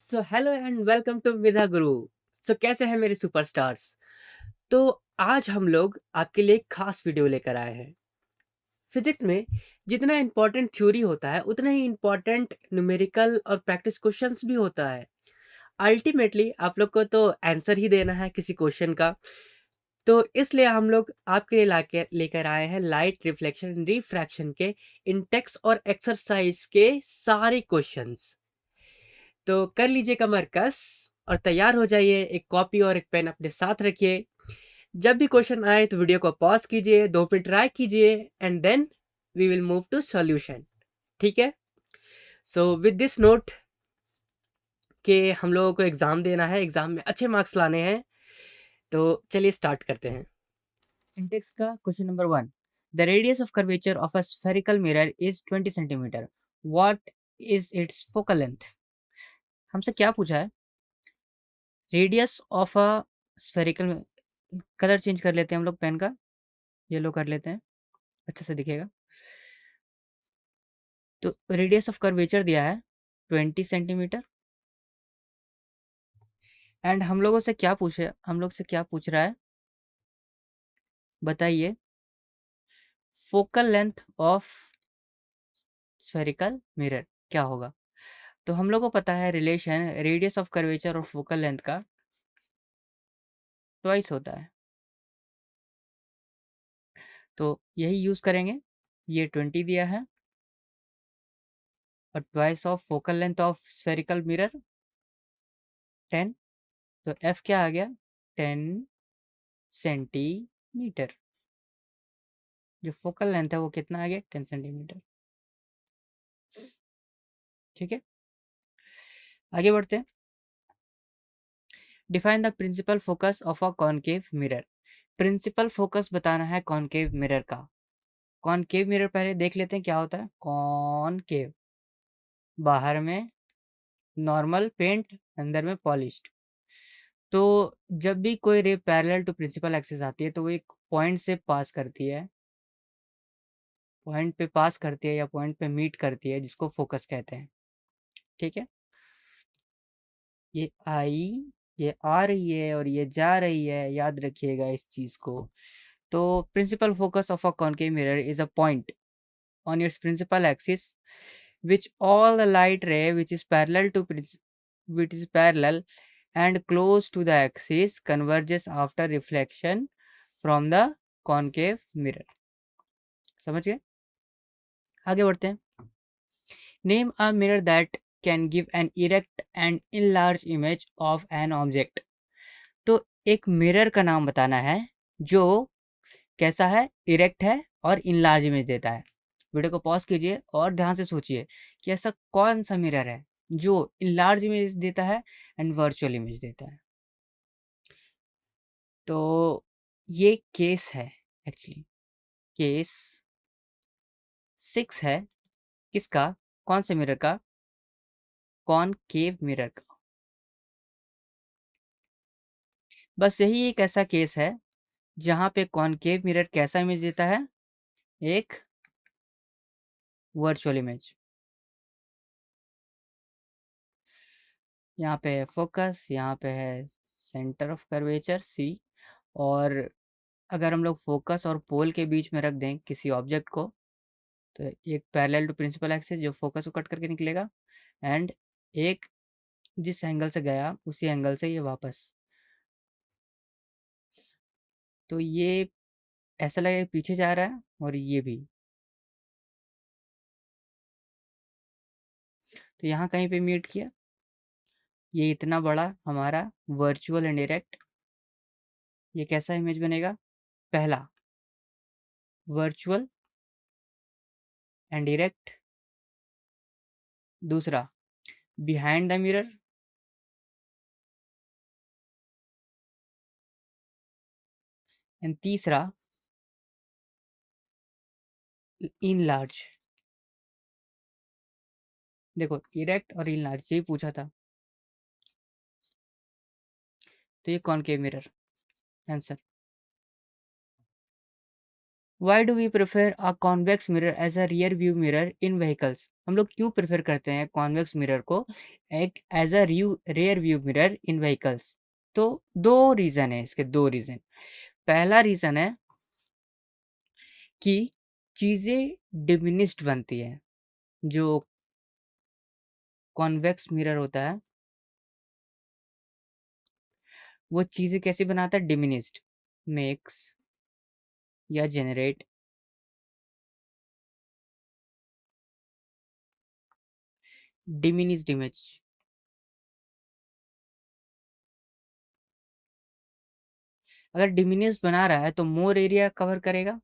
So hello and welcome to Vidha Guru. सो कैसे हैं मेरे सुपरस्टार्स। तो आज हम लोग आपके लिए एक खास वीडियो लेकर आए हैं। फिजिक्स में जितना इम्पोर्टेंट थ्योरी होता है उतना ही इम्पोर्टेंट न्यूमेरिकल और प्रैक्टिस क्वेश्चंस भी होता है। अल्टीमेटली आप लोग को तो आंसर ही देना है किसी क्वेश्चन का। तो इसलिए हम लोग आपके लिए लाके लेकर आए हैं लाइट रिफ्लेक्शन रिफ्रैक्शन के इंटेक्स और एक्सरसाइज के सारे क्वेश्चंस। तो कर लीजिए कमर कस और तैयार हो जाइए। एक कॉपी और एक पेन अपने साथ रखिए। जब भी क्वेश्चन आए तो वीडियो को पॉज कीजिए, 2 मिनट ट्राई कीजिए and then we will move to solution. ठीक है? सो विद दिस नोट कि हम लोगों को एग्जाम देना है, एग्जाम में अच्छे मार्क्स लाने हैं, तो चलिए स्टार्ट करते हैं। इंडेक्स का question number 1। The radius of curvature of a spherical mirror is 20 centimetre. What is it's focal length? हमसे क्या पूछा है? Radius of a spherical. Colour change कर लेते हैं हम लोग पेन का, येलो कर लेते हैं, अच्छे से दिखेगा। तो रेडियस ऑफ कर्वेचर दिया है 20 सेंटीमीटर। एंड हम लोग से क्या पूछ रहा है बताइए। Focal length of spherical mirror क्या होगा? तो हम लोग को पता है रिलेशन रेडियस ऑफ कर्वेचर और फोकल लेंथ का ट्वाइस होता है, तो यही यूज करेंगे। ये 20 दिया है और twice of focal length of spherical mirror 10। तो एफ क्या आ गया? 10 सेंटीमीटर। जो फोकल लेंथ है वो कितना आ गया? 10 सेंटीमीटर। ठीक है, आगे बढ़ते हैं। Define the principal focus of a concave mirror. Principal focus बताना है कॉनकेव मिरर का। कॉनकेव मिरर पहले देख लेते हैं क्या होता है। कॉनकेव, बाहर में नॉर्मल पेंट, अंदर में पॉलिश्ड। तो जब भी कोई ray parallel to principal axis आती है तो वो एक पॉइंट से पास करती है, पॉइंट पे पास करती है या पॉइंट पे मीट करती है, जिसको फोकस कहते हैं। ठीक है, ये आई, ये आ रही है और ये जा रही है, याद रखिएगा इस चीज को। तो principal focus of a concave mirror is a point on its principal axis which all the light ray which is parallel and close to the axis converges after reflection from the concave mirror। समझ गए? आगे बढ़ते हैं। Name a mirror that can give an erect and enlarge image of an object. तो एक mirror का नाम बताना है जो कैसा है, इरेक्ट है और इनलार्ज इमेज देता है। वीडियो को पॉज कीजिए और ध्यान से सोचिए कि ऐसा कौन सा मिरर है जो इनलार्ज इमेज देता है एंड वर्चुअल इमेज देता है। तो ये केस है, एक्चुअली केस 6 है। किसका? कौन से मिरर का? कॉनकेव मिरर का। बस यही एक ऐसा केस है जहाँ पे कॉनकेव मिरर कैसा इमेज देता है? एक वर्चुअल इमेज। यहाँ पे है फोकस, यहाँ पे है सेंटर ऑफ कर्वेचर सी। और अगर हम लोग फोकस और पोल के बीच में रख दें किसी ऑब्जेक्ट को, तो एक पैरेलल टू प्रिंसिपल एक्सिस जो फोकस को कट करके निकलेगा, एंड एक जिस एंगल से गया उसी एंगल से ये वापस। तो ये ऐसा लगेगा पीछे जा रहा है और ये भी। तो यहाँ कहीं पे मीट किया, ये इतना बड़ा हमारा वर्चुअल एंड डायरेक्ट। ये कैसा इमेज बनेगा? पहला वर्चुअल एंड डायरेक्ट, दूसरा बिहाइंड द मिरर, एंड तीसरा इन लार्ज। देखो इरेक्ट और इन लार्ज यही पूछा था, तो ये concave mirror answer. Why do we prefer a convex mirror as a rear view mirror in vehicles? हम लोग क्यों प्रेफर करते हैं कॉन्वेक्स मिरर को एक as a rear view mirror in vehicles? तो दो रीज़न है इसके, दो रीज़न। पहला रीज़न है कि चीज़ें डिमिनिश्ड बनती है। जो कॉन्वेक्स मिरर होता है वो चीज़ें कैसे बनाता है? डिमिनिश्ड, मेक्स या जेनरेट डिमिनिश्ड इमेज। अगर डिमिनिश्ड बना रहा है तो मोर एरिया कवर करेगा,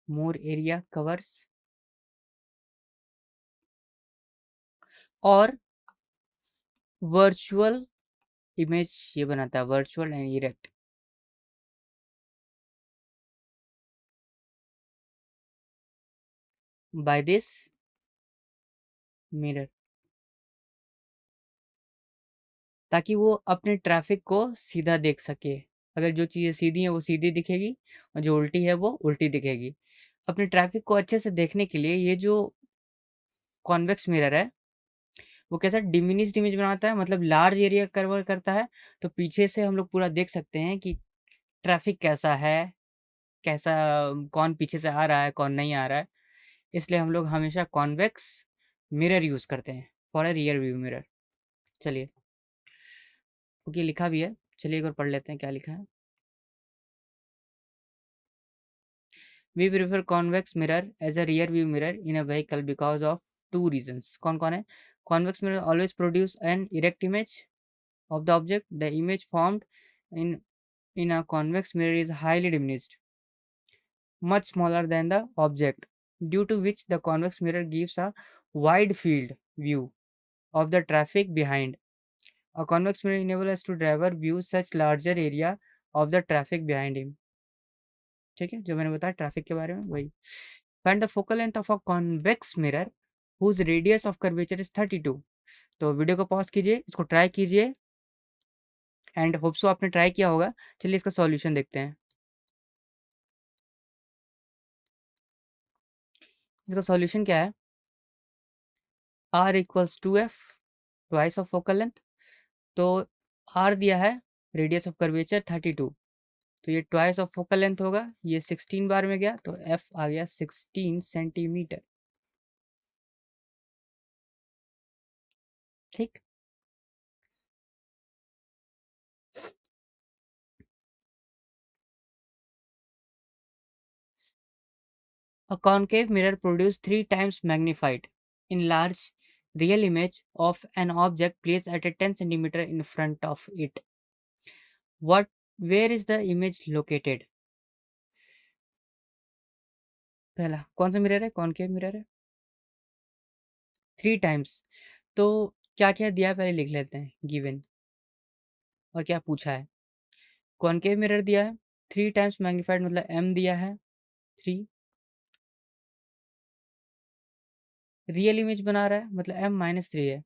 मोर एरिया कवर्स, और वर्चुअल इमेज ये बनाता है, virtual and erect. By this mirror, ताकि वो अपने ट्रैफिक को सीधा देख सके। अगर जो चीज़ें सीधी हैं वो सीधी दिखेगी और जो उल्टी है वो उल्टी दिखेगी। अपने ट्रैफिक को अच्छे से देखने के लिए ये जो कॉन्वेक्स मिरर है वो कैसा डिमिनिश्ड इमेज बनाता है, मतलब लार्ज एरिया कवर करता है। तो पीछे से हम लोग पूरा देख सकते हैं कि ट्रैफिक कैसा है, कैसा, कौन पीछे से आ रहा है, कौन नहीं आ रहा है। इसलिए हम लोग हमेशा कॉन्वेक्स मिरर यूज़ करते हैं for a rear view mirror. चलिए, ओके, लिखा भी है, चलिए एक बार पढ़ लेते हैं क्या लिखा है। We prefer convex mirror as a rear view mirror in a vehicle because of two reasons. कौन कौन है? Convex mirror always produce an erect image of the object. The image formed in in a convex mirror is highly diminished, much smaller than the object, due to which the convex mirror gives a wide field view of the traffic behind. A convex mirror enables us to driver view such larger area of the traffic behind him. ठीक है, जो मैंने बताया traffic के बारे में वही। Find the focal length of a convex mirror whose radius of curvature is 32। तो वीडियो को पॉज कीजिए, इसको ट्राई कीजिए, एंड होप सो आपने ट्राई किया होगा। चलिए इसका सॉल्यूशन देखते हैं। इसका सॉल्यूशन क्या है? R equals to F, twice of focal length. तो आर दिया है, रेडियस ऑफ कर्वेचर 32, तो ये ट्वाइस ऑफ फोकल लेंथ होगा। ये 16 बार में गया तो एफ आ गया 16 सेंटीमीटर। ठीक। A concave mirror produces 3 times magnified, enlarged real image of an object placed at a 10 centimeter in front of it. What? Where is the image located? पहला कौन सा मिरर है? कॉनकेव मिरर है। 3 times, तो क्या क्या दिया है पहले लिख लेते हैं, गिवन, और क्या पूछा है। कॉनकेव मिरर दिया है, 3 टाइम्स मैग्नीफाइड मतलब एम दिया है 3। रियल इमेज बना रहा है मतलब M-3 है।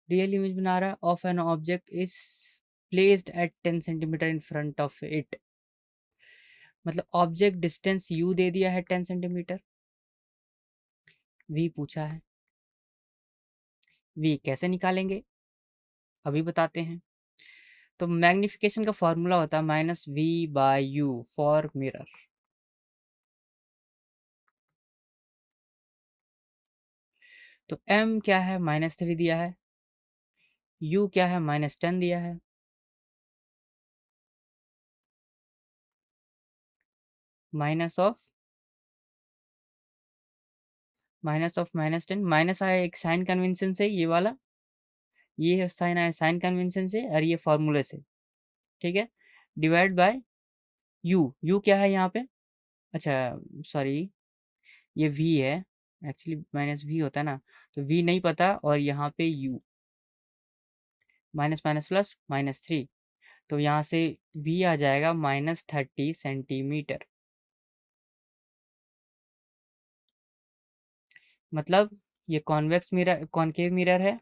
रियल इमेज बना रहा है of an object is placed at 10 centimetre in front of it, मतलब ऑब्जेक्ट डिस्टेंस यू दे दिया है 10 सेंटीमीटर। वी पूछा है, वी कैसे निकालेंगे अभी बताते हैं। तो मैग्निफिकेशन का फॉर्मूला होता है -V/U फॉर मिरर। तो M क्या है? -3 दिया है। U क्या है? -10 दिया है। माइनस ऑफ -10, माइनस आया एक साइन कन्वेंशन से, ये वाला, ये साइन आया साइन कन्वेंशन से, और ये फॉर्मूले से। ठीक है, डिवाइड बाय यू। यू क्या है यहाँ पे? अच्छा, सॉरी, ये वी है, एक्चुअली माइनस वी होता है ना, तो वी नहीं पता, और यहाँ पे यू, माइनस माइनस प्लस -3, तो यहाँ से वी आ जाएगा -30 सेंटीमीटर। मतलब ये कॉन्वेक्स मिरर, कॉनकेव मिरर है,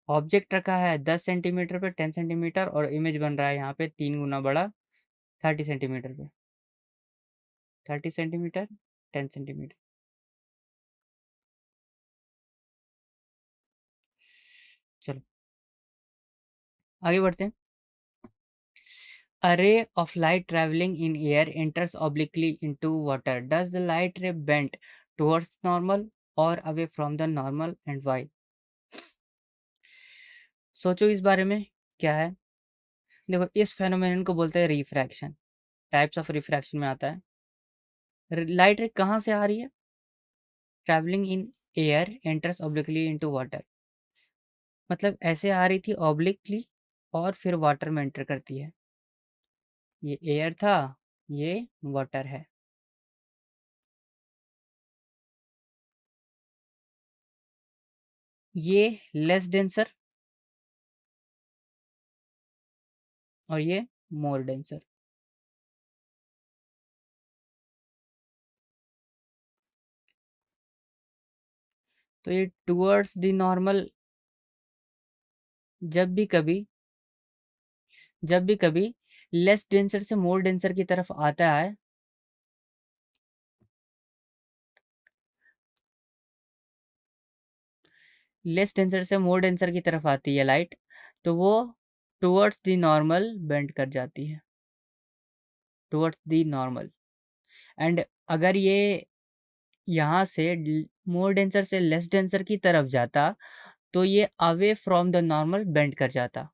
ऑब्जेक्ट रखा है 10 सेंटीमीटर पे 10 सेंटीमीटर, और इमेज बन रहा है यहाँ पे 3 गुना बड़ा 30 सेंटीमीटर पे, 30 सेंटीमीटर, 10 सेंटीमीटर। चलो आगे बढ़ते हैं। A ray of light traveling in air enters obliquely into water. Does the light ray bend towards normal or away from the normal and why? सोचो इस बारे में, क्या है। देखो, इस फेनोमेनन को बोलते हैं रिफ्रैक्शन। टाइप्स ऑफ रिफ्रैक्शन में आता है। लाइट रे कहाँ से आ रही है? Travelling in air enters obliquely into water, मतलब ऐसे आ रही थी ऑब्लिकली और फिर वाटर में एंटर करती है। ये एयर था, ये वाटर है। ये लेस डेंसर और ये मोर डेंसर। तो ये टूवर्ड्स द नॉर्मल, जब भी कभी जब भी कभी लेस डेंसर से मोर डेंसर की तरफ आता है, लेस डेंसर से मोर डेंसर की तरफ आती है लाइट, तो वो टुवर्ड्स द नॉर्मल बेंड कर जाती है, टुवर्ड्स द नॉर्मल। एंड अगर ये यहाँ से मोर डेंसर से लेस डेंसर की तरफ जाता, तो ये away from the normal bend कर जाता।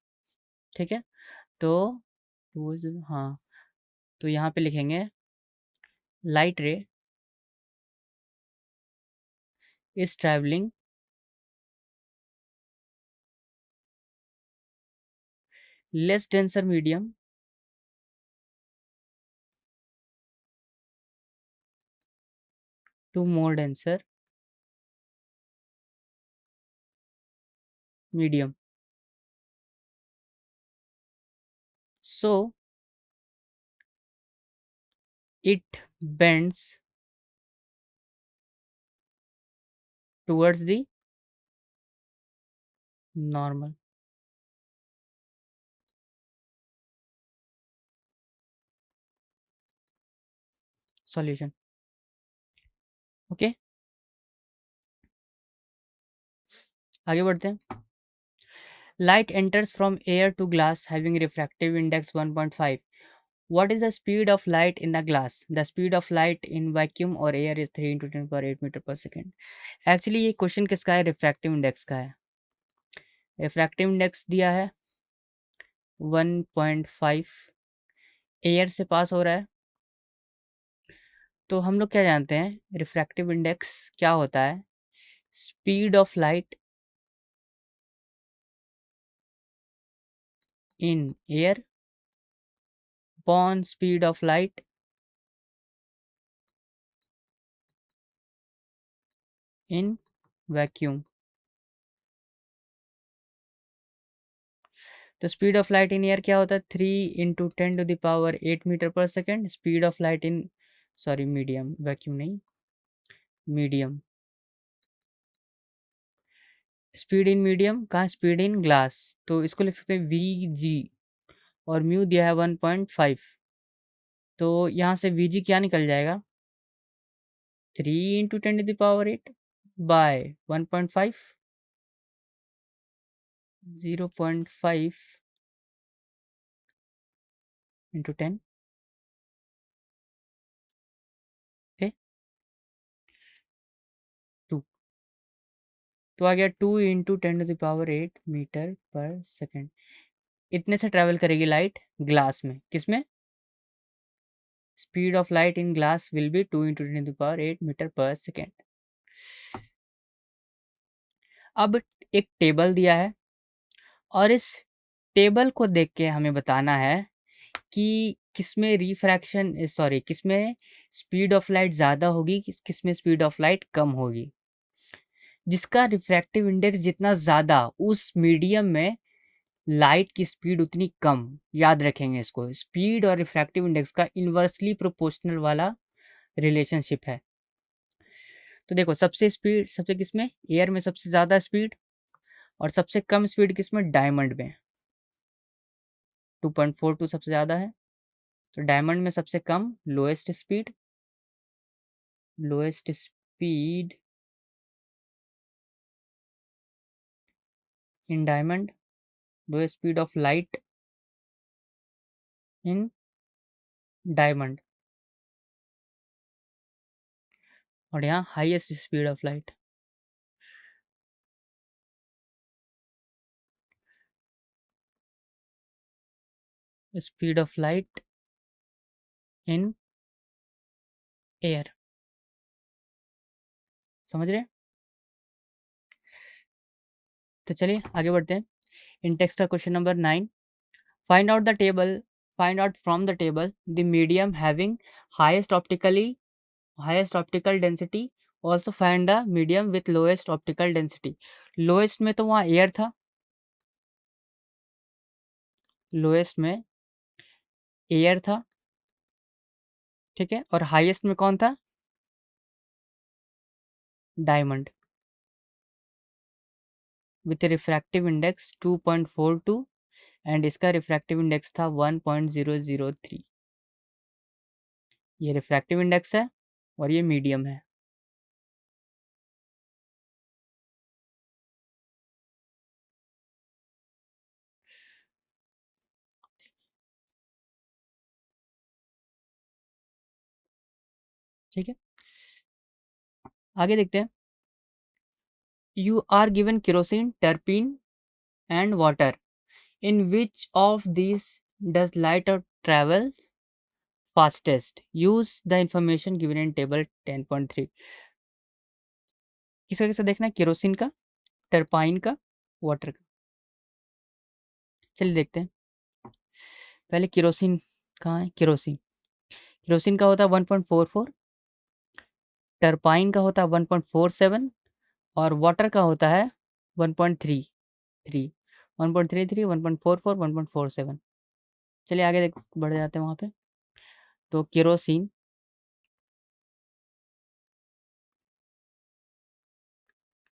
ठीक है, तो हाँ, तो यहाँ पे लिखेंगे लाइट रे is travelling less denser medium to more denser medium. So it bends towards the normal. Solution. Okay, आगे बढ़ते हैं। Light enters from air to glass having refractive index 1.5. What is the speed of light in the glass? The speed of light in vacuum or air is 3 into 10 power 8 metre पर second. Actually ये question किसका है? Refractive index का है। Refractive index दिया है 1.5, air से पास हो रहा है। तो हम लोग क्या जानते हैं, रिफ्रैक्टिव इंडेक्स क्या होता है? Speed of light in air upon speed of light in vacuum। तो speed of light in air क्या होता है? 3 × 10⁸ मीटर पर second. Speed of light in, sorry medium, vacuum नहीं, मीडियम। स्पीड इन मीडियम कहाँ? स्पीड इन ग्लास, तो इसको लिख सकते हैं वी जी, और म्यू दिया है 1.5। तो यहाँ से वी जी क्या निकल जाएगा? 3 × 10⁸ बाय 1.5, 0.5 × 10। ओके, 2। तो आ गया 2 × 10⁸ मीटर पर सेकेंड। इतने से ट्रैवल करेगी लाइट ग्लास में। किसमें? Speed of light in glass will be 2 × 10⁸ metre पर सेकेंड। अब एक टेबल दिया है और इस टेबल को देख के हमें बताना है कि किसमें रिफ्रैक्शन, सॉरी, किसमें स्पीड ऑफ लाइट ज़्यादा होगी, किसमें स्पीड ऑफ लाइट कम होगी। जिसका रिफ्रैक्टिव इंडेक्स जितना ज़्यादा, उस मीडियम में लाइट की स्पीड उतनी कम। याद रखेंगे इसको, स्पीड और रिफ्रैक्टिव इंडेक्स का इन्वर्सली प्रोपोर्शनल वाला रिलेशनशिप है। तो देखो, सबसे किसमें? एयर में सबसे ज़्यादा स्पीड, और सबसे कम स्पीड किसमें? डायमंड में। 2.42 सबसे ज़्यादा है, तो डायमंड में सबसे कम lowest speed in diamond, lowest speed of light in diamond, और यहाँ highest speed of light. Speed of light in air. समझ रहे हैं? तो चलिए आगे बढ़ते हैं। इन टेक्स्ट का question number 9, find out the table find out from the table the medium having highest optical density, also find the medium with lowest optical density. Lowest में तो वहाँ एयर था, लोएस्ट में एयर था, ठीक है, और हाईएस्ट में कौन था? Diamond, with refractive index 2.42 and इसका रिफ्रैक्टिव इंडेक्स था 1.003। ये रिफ्रैक्टिव इंडेक्स है और ये मीडियम है। ठीक है, आगे देखते हैं। You are given kerosene, turpentine and water, in which of this does light travel fastest, use the information given in table 10.3। किसका किसका देखना है? केरोसिन का, टर्पाइन का, वाटर का। चलिए देखते हैं। पहले केरोसिन कहाँ है? केरोसिन, केरोसिन का होता है 1.44, टर्पाइन का होता है 1.47 और वाटर का होता है 1.33, 1.33, 1.44, 1.47। चलिए आगे बढ़ जाते हैं वहाँ पे। तो केरोसिन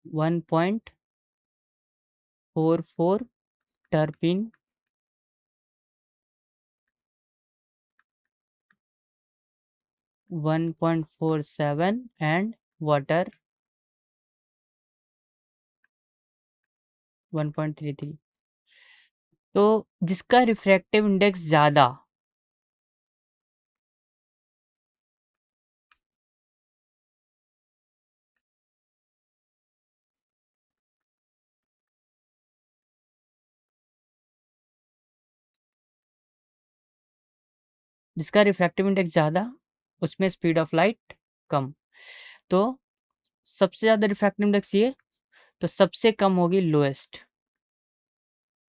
1.44, टर्पिन 1.47 एंड वाटर 1.33। तो जिसका रिफ्रैक्टिव इंडेक्स ज़्यादा, जिसका रिफ्रैक्टिव इंडेक्स ज़्यादा उसमें स्पीड ऑफ लाइट कम। तो सबसे ज़्यादा रिफ्रैक्टिव इंडेक्स ये, तो सबसे कम होगी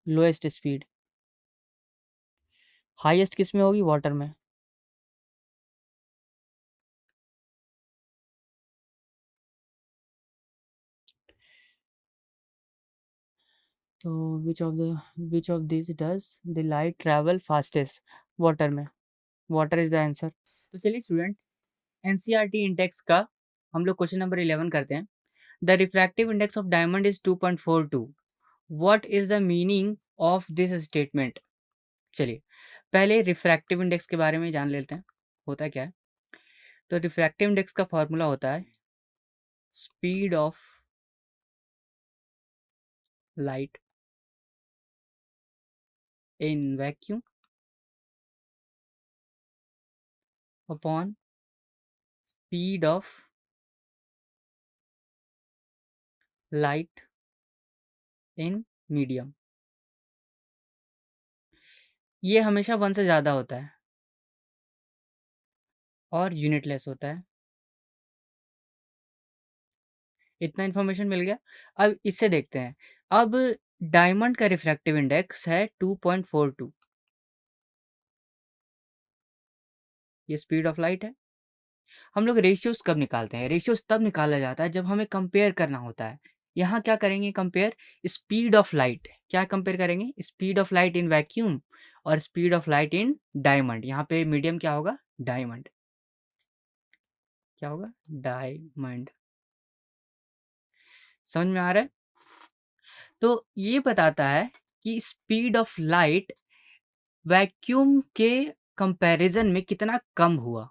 लोएस्ट स्पीड। हाईएस्ट किस में होगी? वाटर में। तो विच of this does the light travel fastest? Water में, वाटर इज द आंसर। तो चलिए स्टूडेंट, एनसीईआरटी इंडेक्स का हम लोग क्वेश्चन नंबर 11 करते हैं। The refractive index of diamond is 2.42, what is the meaning of this statement? चलिए पहले रिफ्रैक्टिव इंडेक्स के बारे में जान लेते हैं, होता क्या है। तो रिफ्रैक्टिव इंडेक्स का फॉर्मूला होता है speed of light in vacuum upon speed of light in medium. ये हमेशा 1 से ज़्यादा होता है और यूनिटलेस होता है। इतना इन्फॉर्मेशन मिल गया। अब इससे देखते हैं। अब डायमंड का रिफ्रैक्टिव इंडेक्स है 2.42, ये स्पीड ऑफ लाइट है। हम लोग रेशियोज कब निकालते हैं? रेशियोज तब निकाला जाता है जब हमें कंपेयर करना होता है। यहाँ क्या करेंगे? Compare speed of light. क्या कंपेयर करेंगे? Speed of light in vacuum और speed of light in diamond. यहाँ पे मीडियम क्या होगा? डायमंड। क्या होगा? डायमंड। समझ में आ रहा है? तो ये बताता है कि स्पीड ऑफ लाइट वैक्यूम के कंपैरिजन में कितना कम हुआ।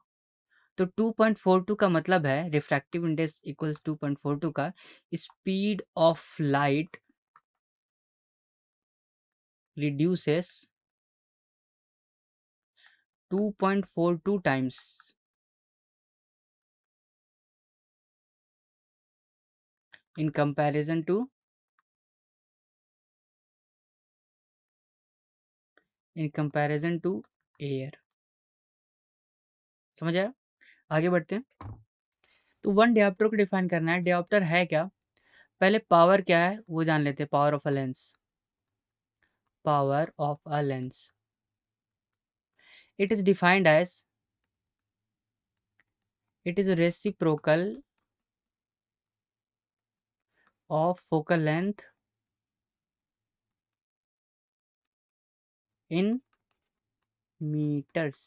तो 2.42 का मतलब है रिफ्रैक्टिव इंडेक्स इक्वल्स 2.42 का speed of light reduces 2.42 times in comparison to air. समझ आया? आगे बढ़ते हैं। तो वन डायोप्टर को डिफाइन करना है। डायोप्टर है क्या? पहले पावर क्या है वो जान लेते हैं। Power of a lens, power of a lens, it is defined as it is reciprocal of focal length in meters।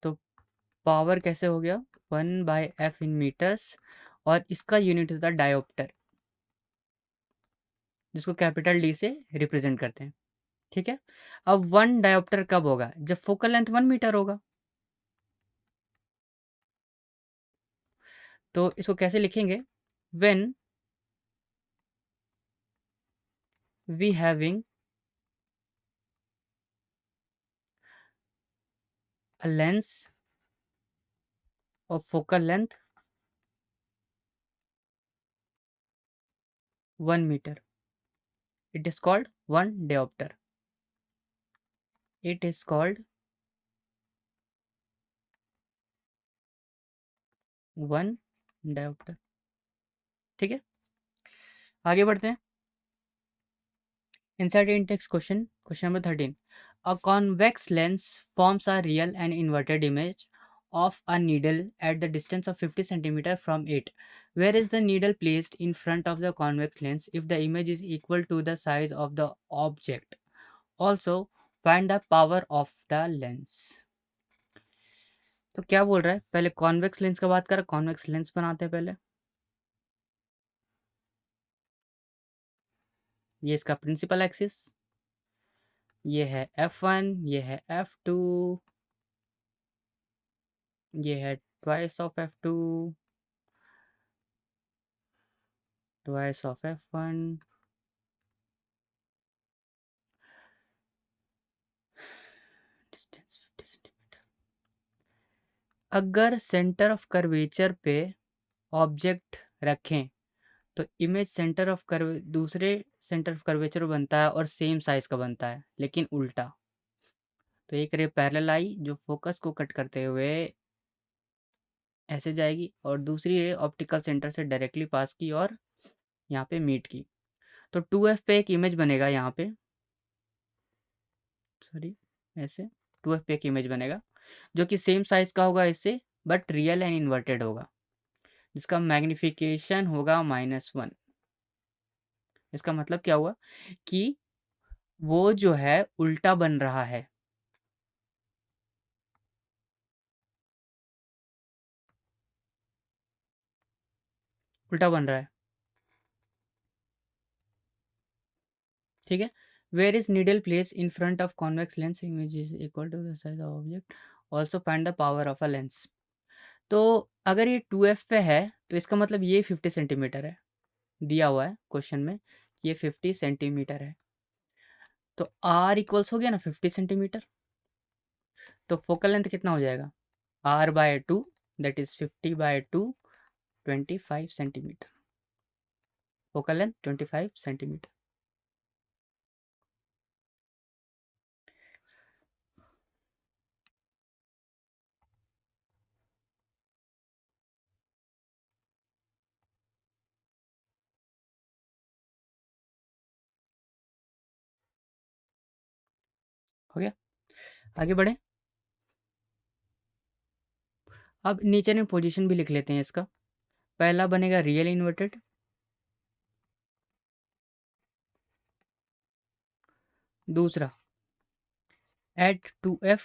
तो पावर कैसे हो गया? 1/f इन मीटर्स, और इसका यूनिट होता है डायोप्टर, जिसको कैपिटल डी से रिप्रेजेंट करते हैं। ठीक है। अब वन डायोप्टर कब होगा? जब फोकल लेंथ 1 मीटर होगा। तो इसको कैसे लिखेंगे? When we having a lens of focal length 1 metre, it is called one diopter, it is called one dioptre. ठीक है, आगे बढ़ते हैं। Inside in-text question number 13. A convex lens forms a real and inverted image of a needle at the distance of 50 centimeter from it. Where is the needle placed in front of the convex lens if the image is equal to the size of the object? Also, find the power of the lens. तो क्या बोल रहा है? पहले convex lens का बात करें। Convex lens बनाते हैं पहले। ये इसका प्रिंसिपल एक्सिस, ये है F1, ये है F2, ये है twice of F2, twice of F1, distance 50 centimetre. अगर सेंटर ऑफ कर्वेचर पे ऑब्जेक्ट रखें तो इमेज सेंटर ऑफ कर्व दूसरे सेंटर ऑफ कर्वेचर बनता है और सेम साइज का बनता है, लेकिन उल्टा। तो एक रे पैरेलल आई जो फोकस को कट करते हुए ऐसे जाएगी, और दूसरी रे ऑप्टिकल सेंटर से डायरेक्टली पास की और यहाँ पे मीट की। तो 2f पे एक इमेज बनेगा यहाँ पे, सॉरी ऐसे 2f पे एक इमेज बनेगा जो कि सेम साइज का होगा इससे, बट रियल एंड इन्वर्टेड होगा, जिसका मैग्निफिकेशन होगा -1। इसका मतलब क्या हुआ कि वो जो है उल्टा बन रहा है। उल्टा बन रहा है। ठीक है। Where is needle place in front of convex lens image is equal to the size of object, also find the power of a lens. तो अगर ये 2f पे है तो इसका मतलब ये 50 सेंटीमीटर है, दिया हुआ है क्वेश्चन में, ये 50 सेंटीमीटर है। तो r इक्वल्स हो गया ना 50 सेंटीमीटर। तो फोकल लेंथ कितना हो जाएगा? r/2, that is 50/2, 25 centimetre. Focal length 25 centimetre. हो गया, आगे बढ़े। अब नीचे में पोजीशन भी लिख लेते हैं इसका। पहला बनेगा रियल इन्वर्टेड, दूसरा एट 2f,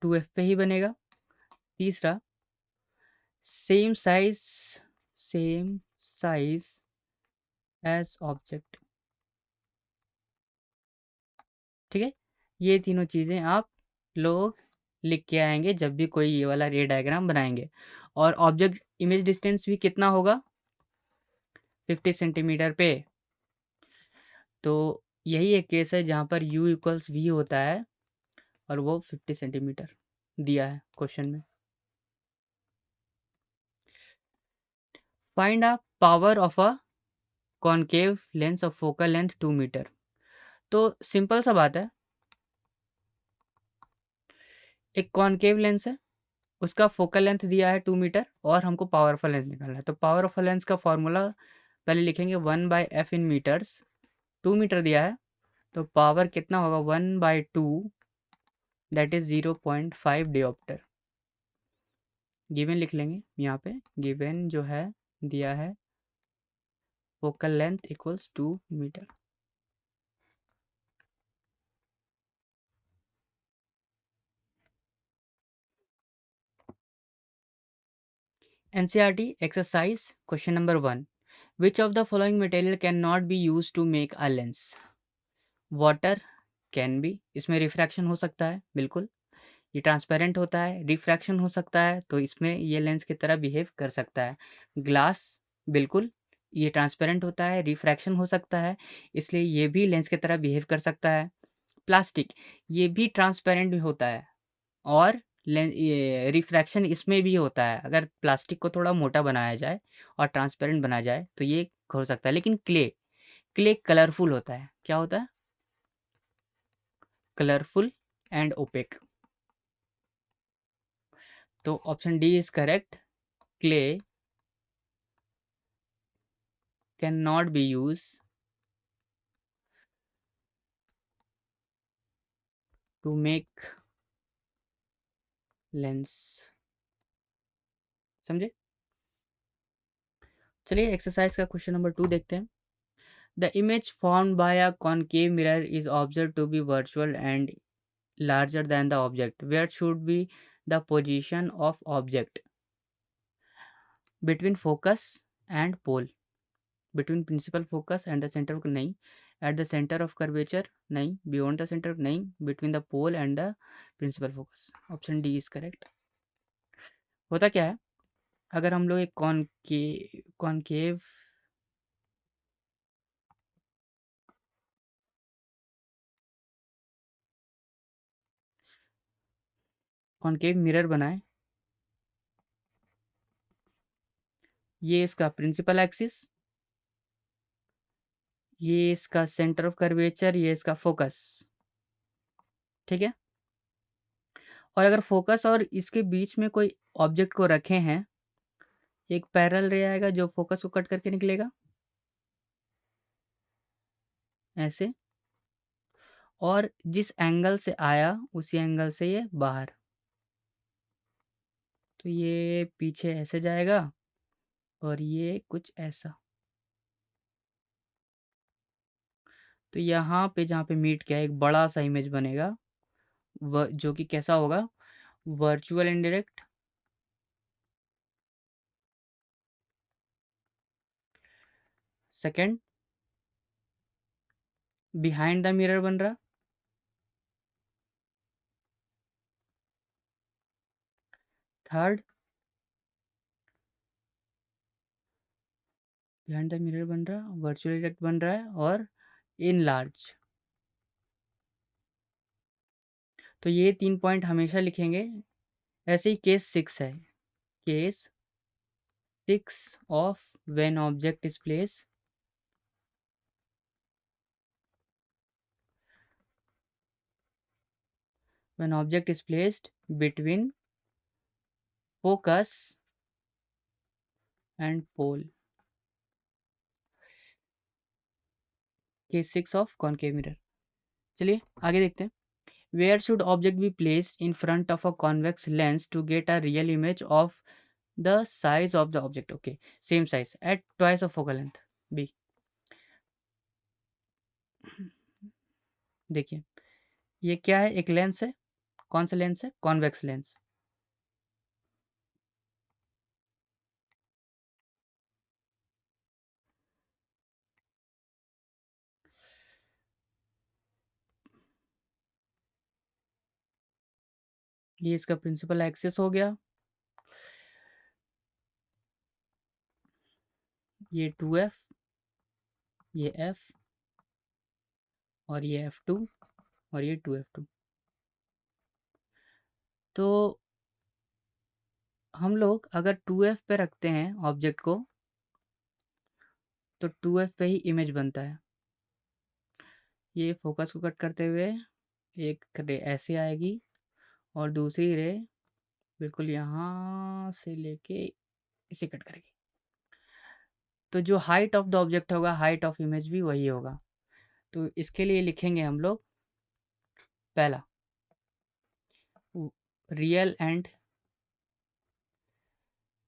2f पे ही बनेगा, तीसरा same size, same size as object. ठीक है। ये तीनों चीज़ें आप लोग लिख के आएंगे जब भी कोई ये वाला रे डायग्राम बनाएंगे। और ऑब्जेक्ट इमेज डिस्टेंस भी कितना होगा, 50 सेंटीमीटर पे। तो यही एक केस है जहाँ पर u इक्वल्स v होता है और वो 50 सेंटीमीटर दिया है क्वेश्चन में। Find a power of a concave lens of focal length 2 metre. तो सिंपल सा बात है, एक कॉनकेव लेंस है, उसका फोकल लेंथ दिया है 2 मीटर और हमको पावर ऑफ अ लेंस निकालना है। तो पावर ऑफ अ लेंस का फॉर्मूला पहले लिखेंगे 1/f इन मीटर्स। 2 मीटर दिया है तो पावर कितना होगा, 1/2, दैट इज 0.5 डिओप्टर। गिवन लिख लेंगे यहाँ पे, गिवन जो है दिया है focal length equals 2 metre. NCERT exercise question number 1, which of the following material cannot be used to make a lens? Water can be, इसमें रिफ्रैक्शन हो सकता है बिल्कुल, ये ट्रांसपेरेंट होता है, रिफ्रैक्शन हो सकता है तो इसमें ये लेंस की तरह बिहेव कर सकता है। ग्लास बिल्कुल, ये ट्रांसपेरेंट होता है, रिफ्रैक्शन हो सकता है, इसलिए ये भी लेंस की तरह बिहेव कर सकता है। प्लास्टिक, ये भी ट्रांसपेरेंट होता है और ये रिफ्रैक्शन इसमें भी होता है। अगर प्लास्टिक को थोड़ा मोटा बनाया जाए और ट्रांसपेरेंट बनाया जाए तो ये हो सकता है। लेकिन क्ले, क्ले कलरफुल होता है, क्या होता है, कलरफुल एंड ओपेक। तो option D is correct, clay can not be use to make lens. समझे? चलिए एक्सरसाइज का क्वेश्चन नंबर 2 देखते हैं। The image formed by a concave mirror is observe to be virtual and larger than the object. Where should be the position of object? Between focus and pole. Between principal focus and the center of नहीं, at the center of curvature नहीं, beyond the center नहीं, between the pole and the principal focus. Option D is correct. होता क्या है, अगर हम लोग एक कॉनकेव कॉनकेव मिरर बनाए, ये इसका प्रिंसिपल एक्सिस, ये इसका सेंटर ऑफ कर्वेचर, ये इसका फोकस, ठीक है। और अगर फोकस और इसके बीच में कोई ऑब्जेक्ट को रखे हैं, एक पैरेलल रे आएगा जो फोकस को कट करके निकलेगा ऐसे, और जिस एंगल से आया उसी एंगल से ये बाहर, तो ये पीछे ऐसे जाएगा और ये कुछ ऐसा। तो यहाँ पे जहाँ पे मीट किया एक बड़ा सा इमेज बनेगा, जो कि कैसा होगा, virtual indirect. Second, behind the mirror बन रहा। थर्ड, बिहाइंड द मिरर बन रहा, वर्चुअल इनडायरेक्ट बन रहा है और इन लार्ज। तो ये 3 पॉइंट हमेशा लिखेंगे। ऐसे ही केस 6 है, case 6 of when object is placed between focus and pole. Case 6 of concave mirror. चलिए आगे देखते हैं। Where should object be placed in front of a convex lens to get a real image of the size of the object? Okay, same size at twice of focal length. B. देखिए ये क्या है, एक lens है, कौन सा lens है, convex lens. ये इसका प्रिंसिपल एक्सिस हो गया, ये 2f, ये f, और ये f2, और ये 2f2। तो हम लोग अगर 2f पे रखते हैं ऑब्जेक्ट को, तो 2f पे ही इमेज बनता है। ये फोकस को कट करते हुए एक रे ऐसे आएगी, और दूसरी रे बिल्कुल यहाँ से लेके इसे कट करेगी। तो जो हाइट ऑफ द ऑब्जेक्ट होगा, हाइट ऑफ इमेज भी वही होगा। तो इसके लिए लिखेंगे हम लोग, पहला रियल एंड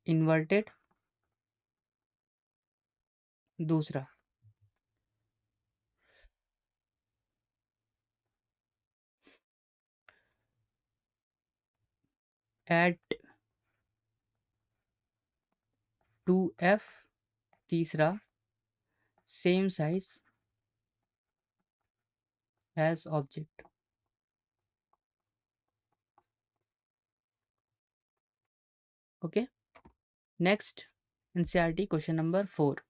इन्वर्टेड, दूसरा एट 2f, तीसरा same size as object. Okay, next NCERT question number 4।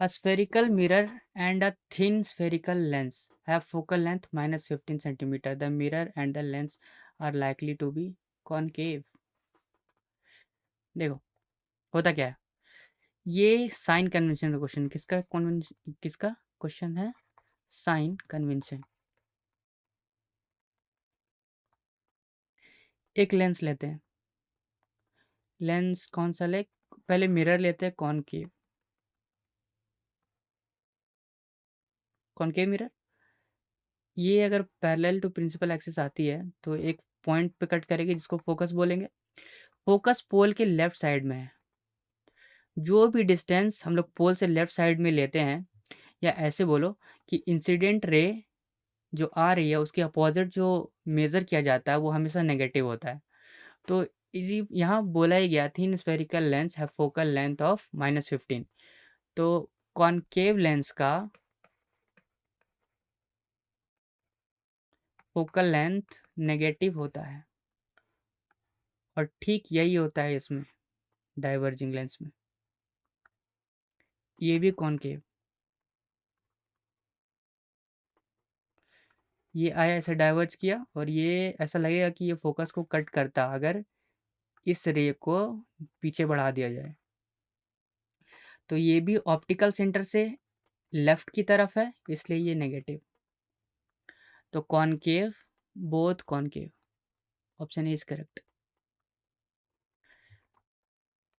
A spherical mirror and a thin spherical lens have focal length minus 15 centimeter. The mirror and the lens are likely to be concave. देखो होता क्या है, ये sign convention का question, किसका question है, sign convention. एक lens लेते हैं, लेंस कौन सा ले, पहले मिरर लेते हैं कॉनकेव, कॉनकेव मिरर। ये अगर पैरेलल टू प्रिंसिपल एक्सिस आती है तो एक पॉइंट पे कट करेगी जिसको फोकस बोलेंगे। फोकस पोल के लेफ्ट साइड में है। जो भी डिस्टेंस हम लोग पोल से लेफ्ट साइड में लेते हैं, या ऐसे बोलो कि इंसिडेंट रे जो आ रही है उसके अपोजिट जो मेज़र किया जाता है वो हमेशा नेगेटिव होता है। तो इसी यहाँ बोला ही गया, thin spherical lens have focal length of -15। तो कॉनकेव लेंस का फोकल लेंथ नेगेटिव होता है, और ठीक यही होता है इसमें डाइवर्जिंग लेंस में। ये भी कॉनकेव, ये आया ऐसे डाइवर्ज किया, और ये ऐसा लगेगा कि ये फोकस को कट करता अगर इस रे को पीछे बढ़ा दिया जाए। तो ये भी ऑप्टिकल सेंटर से लेफ्ट की तरफ है, इसलिए ये नेगेटिव। तो concave, both concave, option A is correct.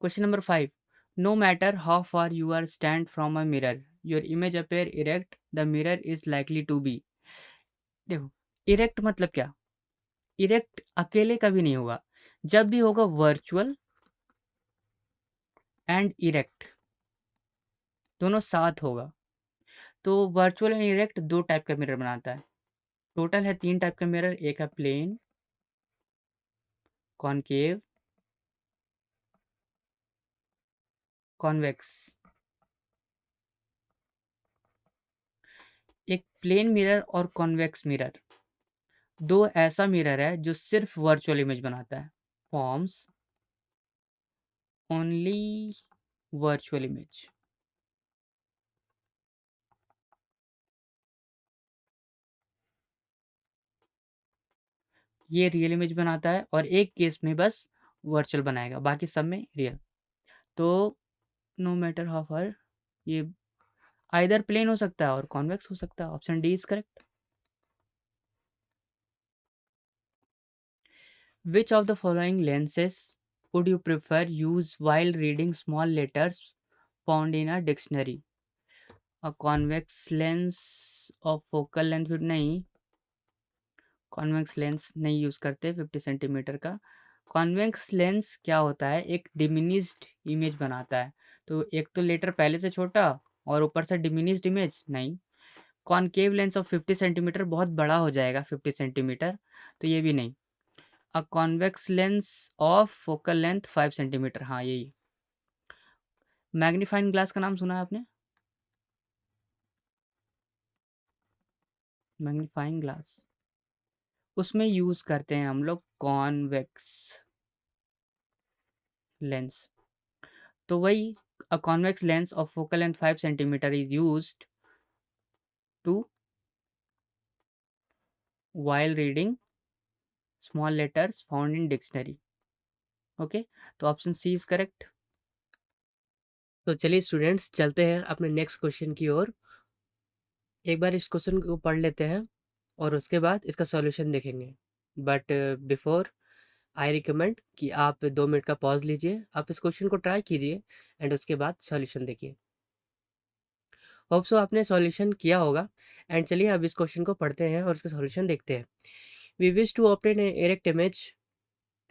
Question number 5। No matter how far you are stand from a mirror, your image appear erect, the mirror is likely to be. देखो, erect मतलब क्या, erect अकेले कभी नहीं होगा, जब भी होगा वर्चुअल एंड इरेक्ट दोनों साथ होगा। तो वर्चुअल एंड इरेक्ट दो टाइप का मिरर बनाता है। टोटल है 3 टाइप का मिरर, एक है प्लेन, कॉनकेव, कॉन्वेक्स। एक प्लेन मिरर और कॉन्वेक्स मिरर दो ऐसा मिरर है जो सिर्फ वर्चुअल इमेज बनाता है, फॉर्म्स ओनली वर्चुअल इमेज। ये रियल इमेज बनाता है, और एक केस में बस वर्चुअल बनाएगा, बाकी सब में रियल। तो नो मैटर हाउ फार, ये आइदर प्लेन हो सकता है और कॉन्वेक्स हो सकता है, option D is correct. Which of the following lenses would you prefer use while reading small letters found in a dictionary? A convex lens of focal length नहीं, convex lens नहीं use करते 50 centimetre का। Convex lens क्या होता है, एक diminished image बनाता है। तो एक तो लेटर पहले से छोटा और ऊपर से डिमिनिस्ड इमेज नहीं। कॉनकेव लेंस ऑफ 50 सेंटीमीटर बहुत बड़ा हो जाएगा 50 सेंटीमीटर, तो ये भी नहीं। अ convex lens of focal length 5 centimetre, हाँ यही। मैग्नीफाइंग ग्लास का नाम सुना है आपने, मैग्नीफाइंग ग्लास उसमें यूज़ करते हैं हम लोग कॉन्वेक्स लेंस। तो वही a convex lens of focal length 5 centimetre is used to while reading small letters found in dictionary. Okay, तो ऑप्शन सी इज़ करेक्ट। तो चलिए स्टूडेंट्स, चलते हैं अपने नेक्स्ट क्वेश्चन की ओर। एक बार इस क्वेश्चन को पढ़ लेते हैं और उसके बाद इसका सॉल्यूशन देखेंगे। बट बिफोर, आई रिकमेंड कि आप 2 मिनट का पॉज लीजिए, आप इस क्वेश्चन को ट्राई कीजिए एंड उसके बाद सॉल्यूशन देखिए। होप सो आपने सॉल्यूशन किया होगा। एंड चलिए अब इस क्वेश्चन को पढ़ते हैं और इसका सॉल्यूशन देखते हैं। We wish to obtain a erect image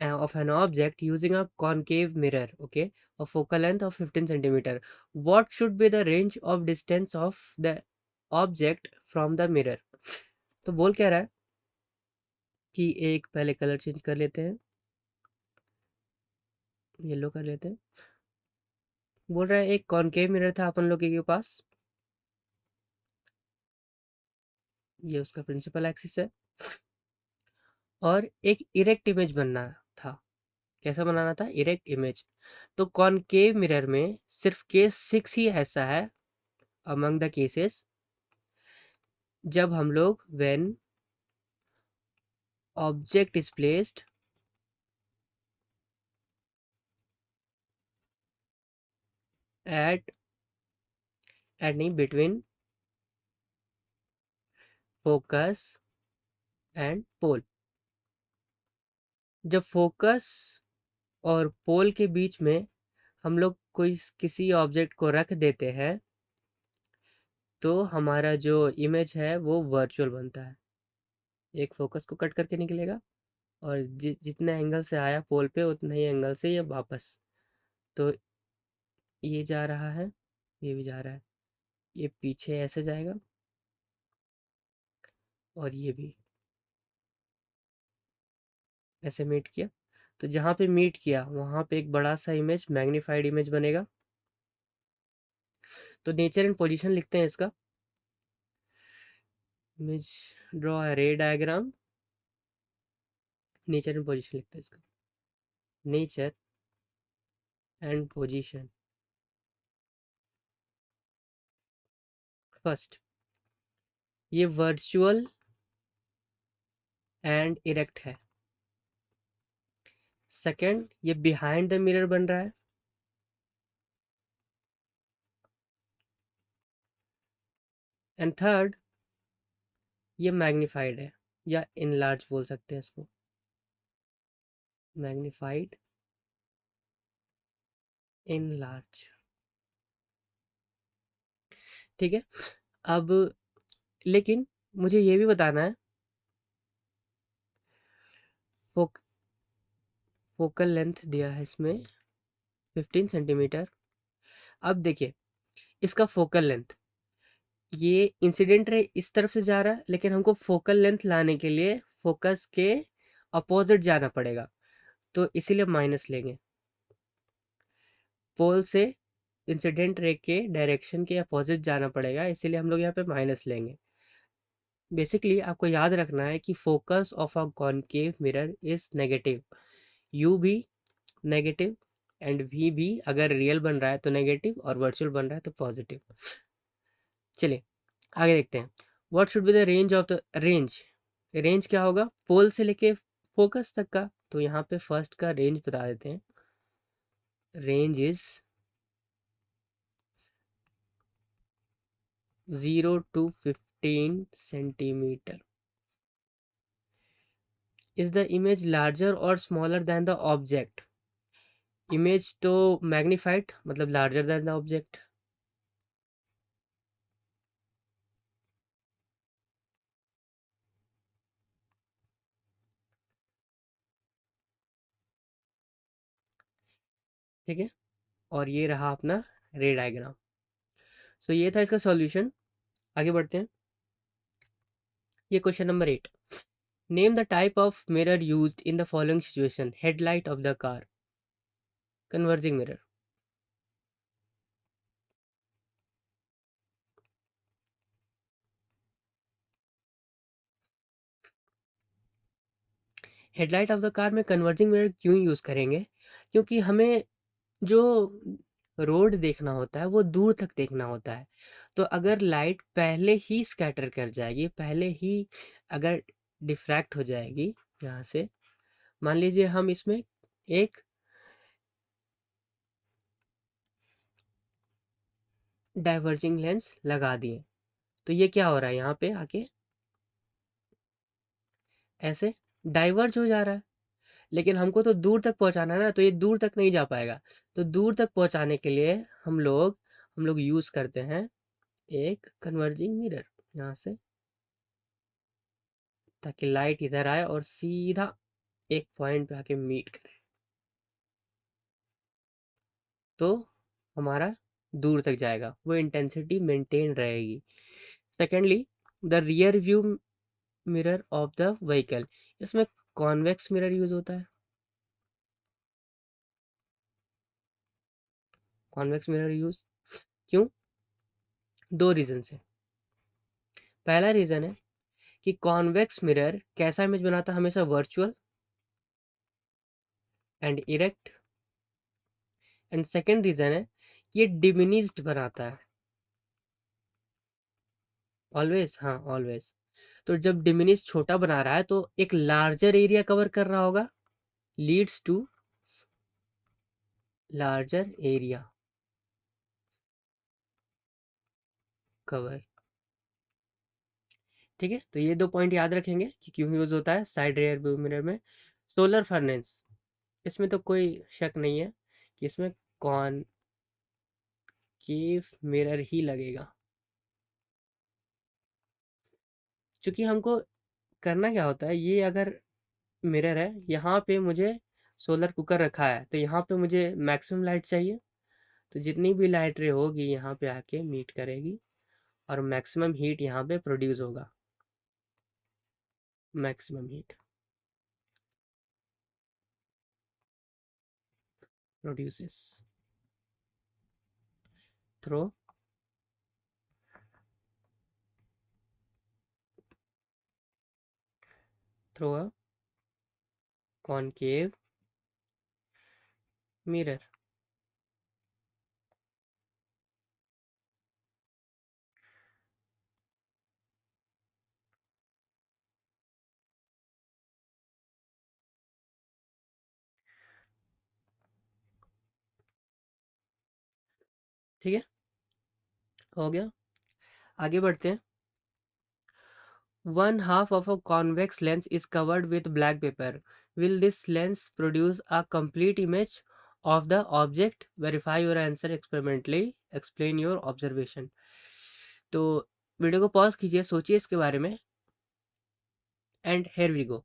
of an object using a concave mirror, okay, of focal length of 15 centimeter. What should be the range of distance of the object from the mirror? तो बोल क्या रहा है कि एक पहले colour change कर लेते हैं, येलो कर लेते हैं। बोल रहा है एक कॉनकेव मिरर था अपन लोग के पास, ये उसका प्रिंसिपल एक्सिस है, और एक इरेक्ट इमेज बनना था। कैसा बनाना था? Erect image. तो कॉनकेव मिरर में सिर्फ केस 6 ही ऐसा है अमंग द केसेस जब हम लोग when object is placed at नहीं, between focus and pole। जब फोकस और पोल के बीच में हम लोग कोई किसी ऑब्जेक्ट को रख देते हैं तो हमारा जो इमेज है वो वर्चुअल बनता है। एक फोकस को कट करके निकलेगा और जितने एंगल से आया पोल पे उतने ही एंगल से ये वापस, तो ये जा रहा है, ये भी जा रहा है, ये पीछे ऐसे जाएगा और ये भी ऐसे मीट किया। तो जहाँ पे मीट किया वहाँ पे एक बड़ा सा इमेज, मैग्नीफाइड इमेज बनेगा। तो नेचर एंड पोजीशन लिखते हैं इसका। इमेज, ड्रॉ अ रे डायग्राम। नेचर एंड पोजीशन लिखते हैं इसका। Nature and position. फर्स्ट, ये वर्चुअल एंड इरेक्ट है। सेकंड, ये बिहाइंड द मिरर बन रहा है। एंड थर्ड, ये मैग्नीफाइड है या इनलार्ज बोल सकते हैं इसको, मैग्नीफाइड इनलार्ज। ठीक है। अब लेकिन मुझे ये भी बताना है, फोक फोकल लेंथ दिया है इसमें 15 सेंटीमीटर। अब देखिए इसका फोकल लेंथ, ये इंसिडेंट रे इस तरफ से जा रहा है, लेकिन हमको फोकल लेंथ लाने के लिए फोकस के अपोजिट जाना पड़ेगा, तो इसीलिए माइनस लेंगे। पोल से इंसिडेंट रे के डायरेक्शन के अपोजिट जाना पड़ेगा, इसीलिए हम लोग यहाँ पे माइनस लेंगे। बेसिकली आपको याद रखना है कि focus of a concave mirror is negative, you भी नेगेटिव एंड वी भी, अगर रियल बन रहा है तो नेगेटिव और वर्चुअल बन रहा है तो पॉजिटिव। चलिए आगे देखते हैं। What should be the range of the range. Range क्या होगा? पोल से लेके फोकस तक का, तो यहाँ पे फर्स्ट का रेंज बता देते हैं। Range is 0 to 15 centimetre. Is the image larger और smaller than the object. Image तो मैग्नीफाइड मतलब लार्जर देन द ऑब्जेक्ट। ठीक है, और ये रहा अपना रे डायग्राम। सो ये था इसका सॉल्यूशन। आगे बढ़ते हैं। ये question number 8। Name the type of mirror used in the following situation. Headlight of the car, converging mirror. Headlight of the car में कन्वर्जिंग मिरर क्यों यूज़ करेंगे? क्योंकि हमें जो रोड देखना होता है वो दूर तक देखना होता है। तो अगर लाइट पहले ही स्कैटर कर जाएगी, पहले ही अगर डिफ्रैक्ट हो जाएगी यहाँ से, मान लीजिए हम इसमें एक डाइवर्जिंग लेंस लगा दिए, तो ये क्या हो रहा है यहाँ पे आके ऐसे डाइवर्ज हो जा रहा है। लेकिन हमको तो दूर तक पहुँचाना है ना, तो ये दूर तक नहीं जा पाएगा। तो दूर तक पहुँचाने के लिए हम लोग यूज़ करते हैं एक कन्वर्जिंग मिरर यहाँ से, ताकि लाइट इधर आए और सीधा एक पॉइंट पे आके मीट करे, तो हमारा दूर तक जाएगा, वो इंटेंसिटी मेंटेन रहेगी। Secondly, the rear view mirror of the vehicle, इसमें कॉन्वेक्स मिरर यूज होता है। कॉन्वेक्स मिरर यूज क्यों? दो रीजन है। पहला रीजन है कि कॉन्वेक्स मिरर कैसा इमेज बनाता है? हमेशा virtual and erect. And second reason है कि ये डिमिनिस्ड बनाता है। ऑलवेज, हाँ ऑलवेज। तो जब डिमिनिश छोटा बना रहा है तो एक लार्जर एरिया कवर कर रहा होगा, leads to larger area cover. ठीक है, तो ये दो पॉइंट याद रखेंगे कि क्यों यूज होता है साइड रियर व्यू मिरर में। सोलर फर्नेस, इसमें तो कोई शक नहीं है कि इसमें कॉनकेव मिरर ही लगेगा। क्योंकि हमको करना क्या होता है, ये अगर मिरर है, यहाँ पे मुझे सोलर कुकर रखा है, तो यहाँ पे मुझे मैक्सिमम लाइट चाहिए। तो जितनी भी लाइट रे होगी यहाँ पे आके मीट करेगी और मैक्सिमम हीट यहाँ पे प्रोड्यूस होगा। Maximum heat produces through through a concave mirror. ठीक है, हो गया। आगे बढ़ते हैं। One half of a convex lens is covered with black paper. Will this lens produce a complete image of the object? Verify your answer experimentally. Explain your observation. तो video को pause कीजिए, सोचिए इसके बारे में, एंड हेयर वी गो।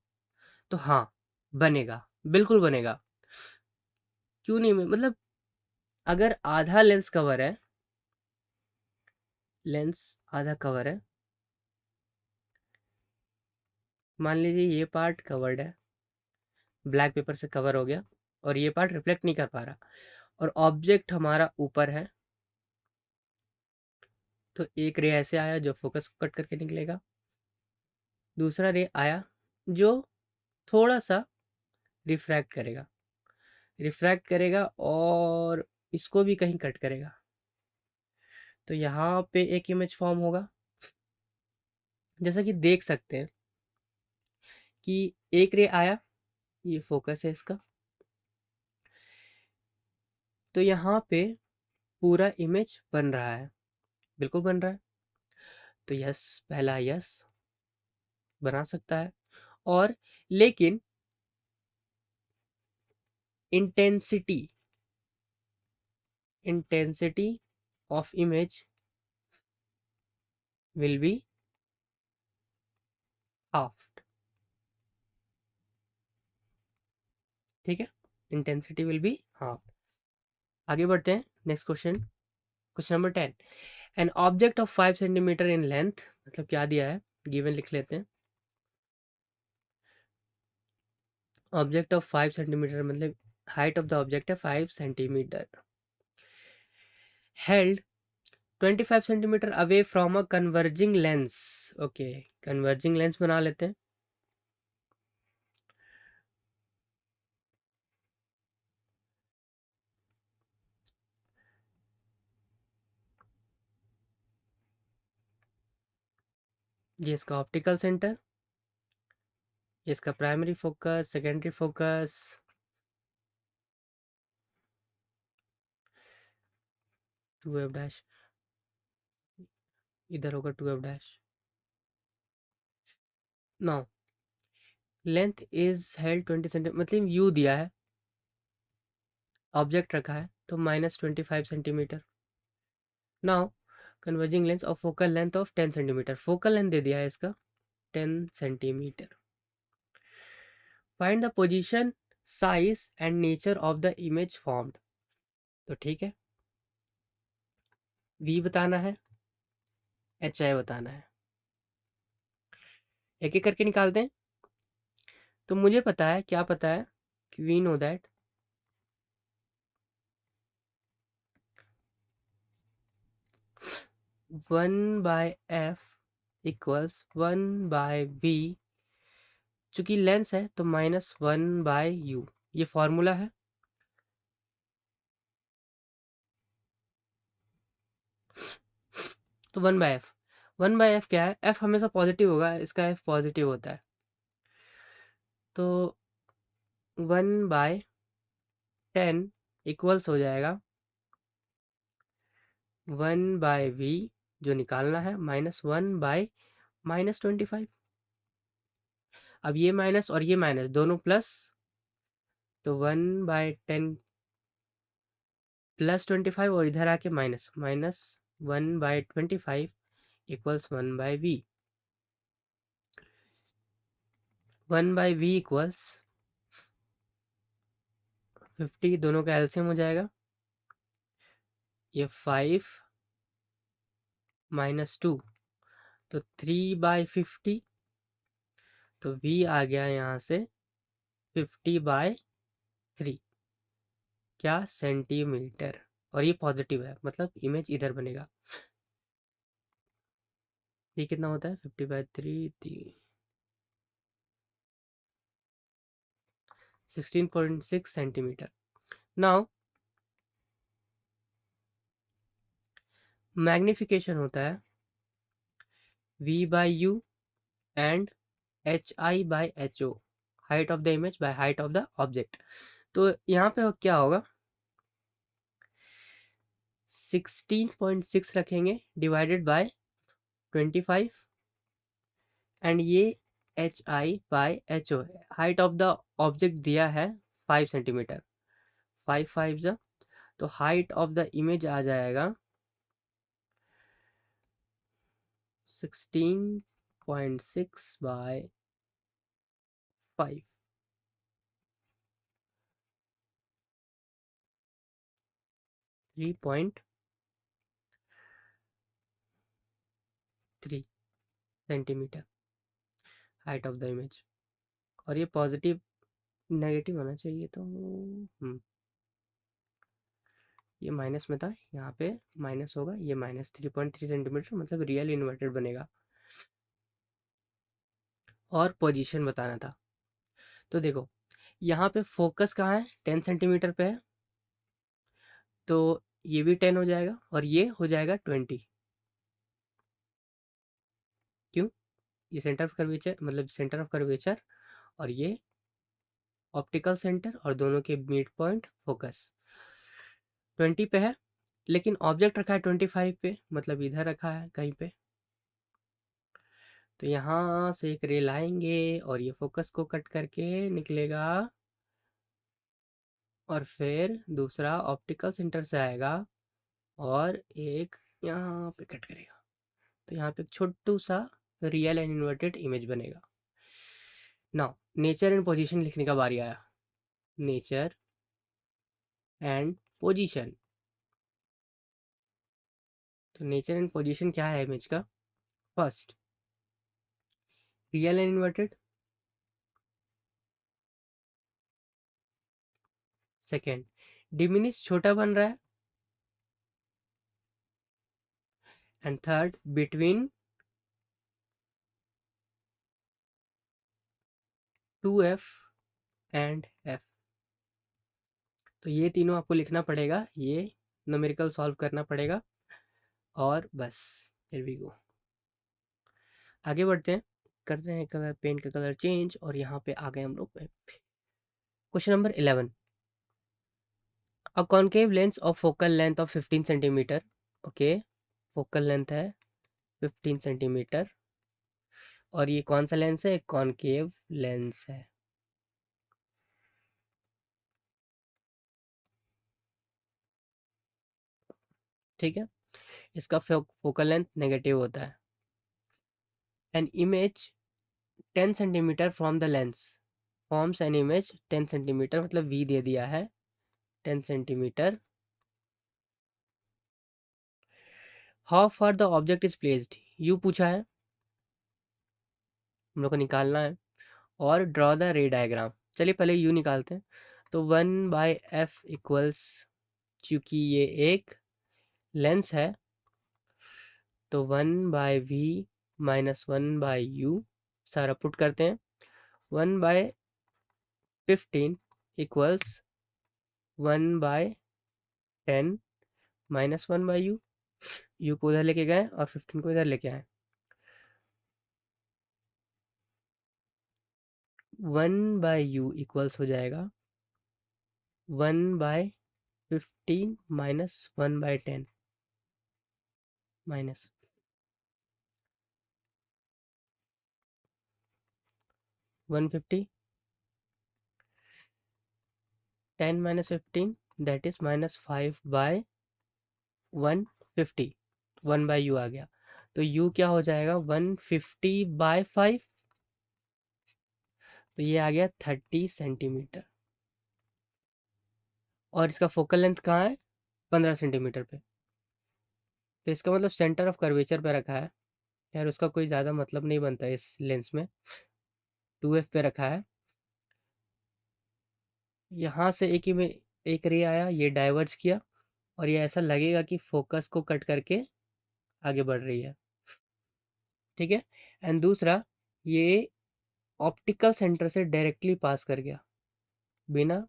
तो हाँ, बनेगा, बिल्कुल बनेगा। क्यों नहीं? मतलब अगर आधा लेंस कवर है, लेंस आधा कवर है, मान लीजिए ये पार्ट कवर्ड है, ब्लैक पेपर से कवर हो गया, और ये पार्ट रिफ्लेक्ट नहीं कर पा रहा, और ऑब्जेक्ट हमारा ऊपर है, तो एक रे ऐसे आया जो फोकस को कट करके निकलेगा, दूसरा रे आया जो थोड़ा सा रिफ्रैक्ट करेगा, और इसको भी कहीं कट करेगा, तो यहाँ पे एक इमेज फॉर्म होगा। जैसा कि देख सकते हैं कि एक रे आया, ये फोकस है इसका, तो यहाँ पे पूरा इमेज बन रहा है, बिल्कुल बन रहा है। तो यस, पहला यस बना सकता है। और लेकिन intensity intensity of image will be half. ठीक है, इंटेंसिटी विल बी हाफ। आगे बढ़ते हैं, next question, question number 10। An object of 5 centimetre in length, मतलब क्या दिया है, गिवन लिख लेते हैं। ऑब्जेक्ट ऑफ 5 सेंटीमीटर मतलब हाइट ऑफ द ऑब्जेक्ट है 5 centimetre, held 25 centimetre away from a converging lens. Okay, converging lens बना लेते हैं। ये इसका ऑप्टिकल सेंटर, ये इसका primary focus, secondary focus, two F dash, इधर होगा two F dash. Now length is held 20 centimetre, मतलब यू दिया है, ऑब्जेक्ट रखा है तो -25 centimetre. Now converging lens of focal length of 10 centimetre, focal length दे दिया है इसका 10 centimetre. Find the position, size and nature of the image formed. तो ठीक है, वी बताना है, एच आई बताना है, एक एक करके निकालते हैं। तो मुझे पता है, क्या पता है कि we know that 1/f equals 1/v, चूंकि लेंस है तो -1/u, ये फॉर्मूला है। तो 1/f, 1/f क्या है, f हमेशा पॉजिटिव होगा, इसका f पॉजिटिव होता है, तो 1/10 इक्वल्स हो जाएगा 1/v, जो निकालना है, -1/-25। अब ये माइनस और ये माइनस दोनों प्लस, तो 1/10 +25 और इधर आके minus, -1/25 equals 1/v। 1/v equals 50, दोनों का एलसीएम हो जाएगा, ये 5 - 2, तो 3/50, तो v आ गया यहाँ से 50/3, क्या, सेंटीमीटर। और ये पॉजिटिव है, मतलब इमेज इधर बनेगा। ये कितना होता है, 50/3, 16.6 सेंटीमीटर। नाउ मैग्निफिकेशन होता है v/u and hi/ho, height of the image by height of the object. तो यहाँ पे क्या होगा, 16.6 रखेंगे डिवाइडेड बाय 25, एंड ये hi/ho, height of the object दिया है 5 सेंटीमीटर, 5 5 जा, तो हाइट ऑफ द इमेज आ जाएगा 16.6/5, 3.3 centimetre height of the image. और ये पॉजिटिव, नेगेटिव होना चाहिए, तो ये माइनस में था, यहाँ पे माइनस होगा, ये -3.3 सेंटीमीटर, मतलब रियल इन्वर्टेड बनेगा। और पोजीशन बताना था, तो देखो यहाँ पे फोकस कहाँ है, 10 सेंटीमीटर पे है, तो ये भी 10 हो जाएगा और ये हो जाएगा 20। क्यों, ये सेंटर ऑफ कर्वेचर, मतलब सेंटर ऑफ कर्वेचर, और ये ऑप्टिकल सेंटर, और दोनों के मिड पॉइंट फोकस 20 पे है, लेकिन ऑब्जेक्ट रखा है 25 पे, मतलब इधर रखा है कहीं पे। तो यहाँ से एक रे लाएंगे और ये फोकस को कट करके निकलेगा, और फिर दूसरा ऑप्टिकल सेंटर से आएगा और एक यहाँ पे कट करेगा, तो यहाँ पे एक छोटू सा रियल एंड इन्वर्टेड इमेज बनेगा। नाउ नेचर एंड पोजीशन लिखने का बारी आया, नेचर एंड पोजीशन। तो नेचर एंड पोजीशन क्या है इमेज का, first real and inverted, second diminish, छोटा बन रहा है, and third between 2f and f। तो ये तीनों आपको लिखना पड़ेगा, ये न्यूमेरिकल सॉल्व करना पड़ेगा, और बस, हियर वी गो। आगे बढ़ते हैं, करते हैं कलर, पेन का कलर चेंज, और यहाँ पे आ गए हम लोग पे question number 11। A concave lens of focal length of 15 centimetre. Okay, focal length है 15 सेंटीमीटर, और ये कौन सा लेंस है? कॉनकेव लेंस है। ठीक है, इसका फोकल लेंथ नेगेटिव होता है। An image 10 centimetre from the lens forms an image 10 centimetre, मतलब वी दे दिया है 10 centimetre. How far the object is placed, you पूछा है, हम लोग को निकालना है। और ड्रॉ द रे डायग्राम। चलिए पहले यू निकालते हैं। तो 1/f इक्वल्स, चूँकि ये एक लेंस है तो 1/v माइनस 1/u, सारा पुट करते हैं। 1/15 इक्वल्स 1/10 माइनस 1/u। यू को उधर लेके गए और 15 को इधर लेके आए। 1/u इक्वल्स हो जाएगा 1/15 minus 1/10 minus 150, 10 minus 15, that is minus 5/150। 1/u आ गया, तो u क्या हो जाएगा? 150/5, तो ये आ गया 30 सेंटीमीटर। और इसका फोकल लेंथ कहाँ है? 15 सेंटीमीटर पे। तो इसका मतलब सेंटर ऑफ कर्वेचर पे रखा है। यार उसका कोई ज़्यादा मतलब नहीं बनता है इस लेंस में। 2f पे रखा है। यहाँ से एक रे आया, ये डाइवर्ज किया, और ये ऐसा लगेगा कि फोकस को कट करके आगे बढ़ रही है। ठीक है, एंड दूसरा, ये ऑप्टिकल सेंटर से डायरेक्टली पास कर गया बिना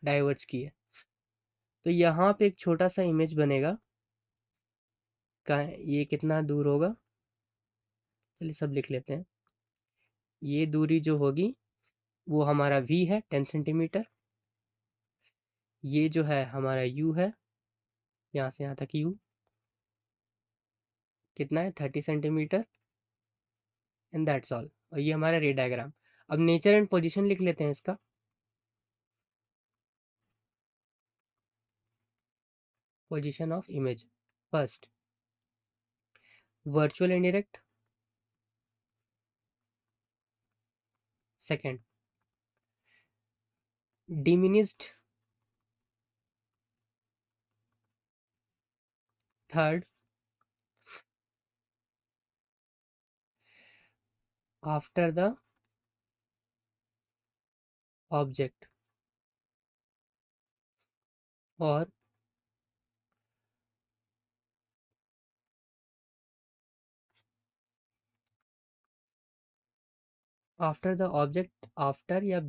डाइवर्ज किए। तो यहाँ पे एक छोटा सा इमेज बनेगा। ये कितना दूर होगा? चलिए सब लिख लेते हैं। ये दूरी जो होगी वो हमारा v है 10 सेंटीमीटर। ये जो है हमारा u है, यहाँ से यहाँ तक u कितना है? 30 सेंटीमीटर, एंड दैट्स ऑल। और ये हमारा रे डायग्राम। अब नेचर एंड पोजीशन लिख लेते हैं इसका। Position of image, first virtual indirect, second diminished, third after the object, और आफ्टर द ऑब्जेक्ट, आफ्टर या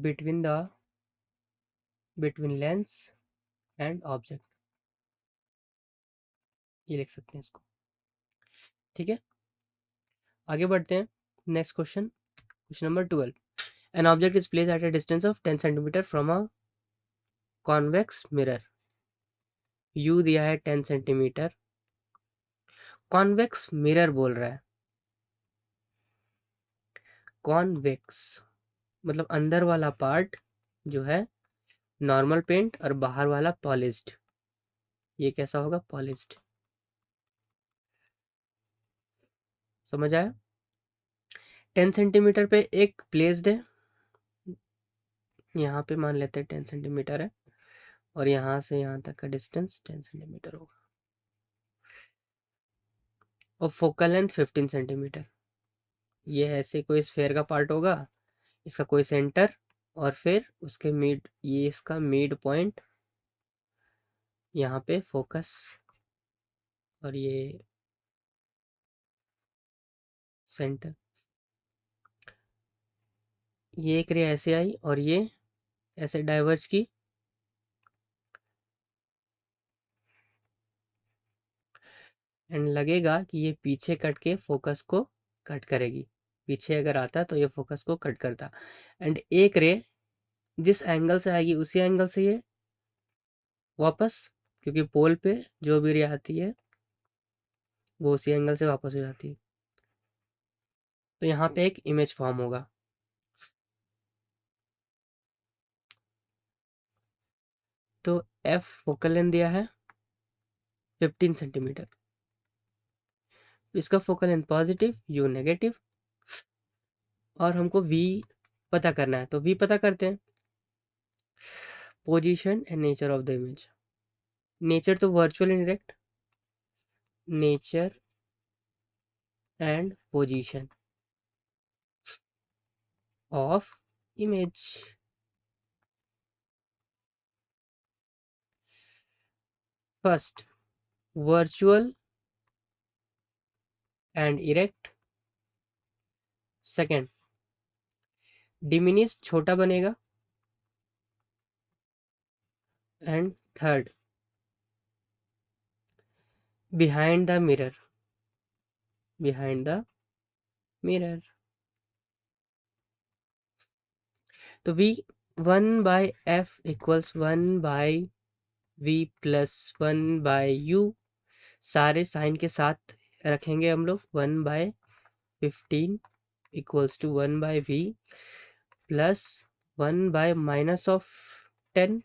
बिटवीन लेंस एंड ऑब्जेक्ट, ये लिख सकते हैं इसको। ठीक है, आगे बढ़ते हैं। Next question, question number 12। An object is place at a distance of 10 centimetre from a convex mirror. You दिया है 10 सेंटीमीटर, कॉन्वेक्स मिरर बोल रहा है। कॉन्वेक्स मतलब अंदर वाला पार्ट जो है नॉर्मल पेंट, और बाहर वाला पॉलिश्ड। ये कैसा होगा? पॉलिश्ड। समझ आया? 10 सेंटीमीटर पे एक प्लेस्ड है, यहाँ पे मान लेते हैं 10 सेंटीमीटर है, और यहाँ से यहाँ तक का डिस्टेंस 10 सेंटीमीटर होगा, और फोकल लेंथ 15 सेंटीमीटर। ये ऐसे कोई स्फेयर का पार्ट होगा, इसका कोई सेंटर, और फिर उसके मिड, ये इसका मिड पॉइंट, यहाँ पे फोकस, और ये सेंटर। ये एक रे ऐसे आई और ये ऐसे डाइवर्ज की, एंड लगेगा कि ये पीछे कट के फोकस को कट करेगी, पीछे अगर आता है तो ये फोकस को कट करता। एंड एक रे जिस एंगल से आएगी उसी एंगल से ये वापस, क्योंकि पोल पे जो भी रे आती है वो उसी एंगल से वापस हो जाती है। तो यहाँ पे एक इमेज फॉर्म होगा। तो एफ फोकल लेंथ दिया है 15 सेंटीमीटर, इसका focal length positive, you negative, और हमको वी पता करना है। तो वी पता करते हैं। Position and nature of the image. Nature तो virtual indirect, nature and position of image. First virtual and erect, second diminish छोटा बनेगा, and third behind the mirror, behind the mirror. तो वी 1/f इक्वल्स 1/v प्लस 1/u, सारे sign के साथ रखेंगे हम लोग। 1/15 इक्वल्स टू 1/v प्लस 1/-10,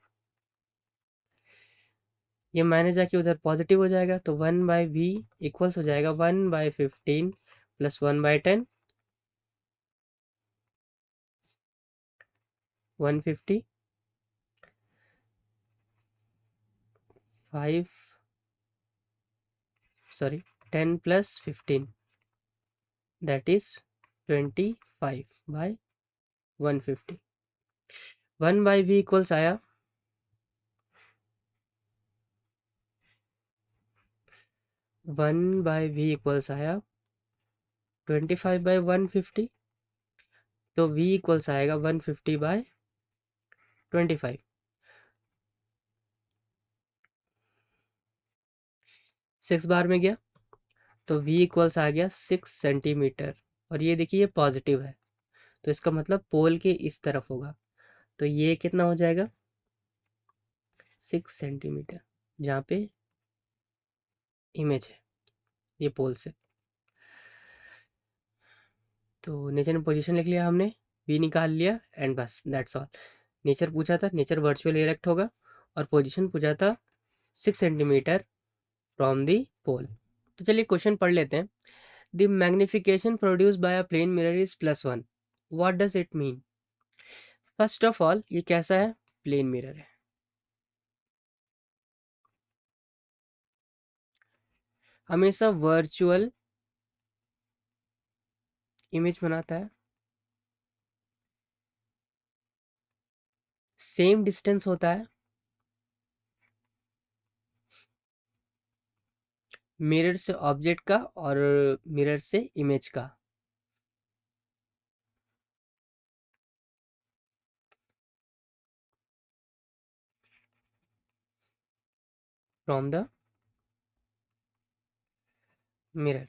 ये माइनस जाके उधर पॉजिटिव हो जाएगा। तो 1/v इक्वल्स हो जाएगा 1/15 plus 1/10, 150, 5 sorry 10 plus 15 that is 25/150। 1/v equals आया 25/150। तो v इक्वल्स आएगा 150/25, 6 बार में गया तो v इक्वल्स आ गया 6 सेंटीमीटर। और ये देखिए ये पॉजिटिव है, तो इसका मतलब पोल के इस तरफ होगा। तो ये कितना हो जाएगा 6 सेंटीमीटर, जहाँ पे इमेज है ये पोल से। तो नेचर में पोजीशन लिख लिया हमने, वी निकाल लिया, एंड बस दैट्स ऑल। नेचर पूछा था, नेचर वर्चुअल इरेक्ट होगा, और पोजीशन पूछा था 6 सेंटीमीटर फ्रॉम दी पोल। तो चलिए क्वेश्चन पढ़ लेते हैं। The magnification produce by a plane mirror is +1, what does it mean? First of all ये कैसा है? प्लेन मिरर है। हमेशा वर्चुअल इमेज बनाता है, सेम डिस्टेंस होता है मिरर से ऑब्जेक्ट का और मिरर से इमेज का। फ्रॉम द मिरर,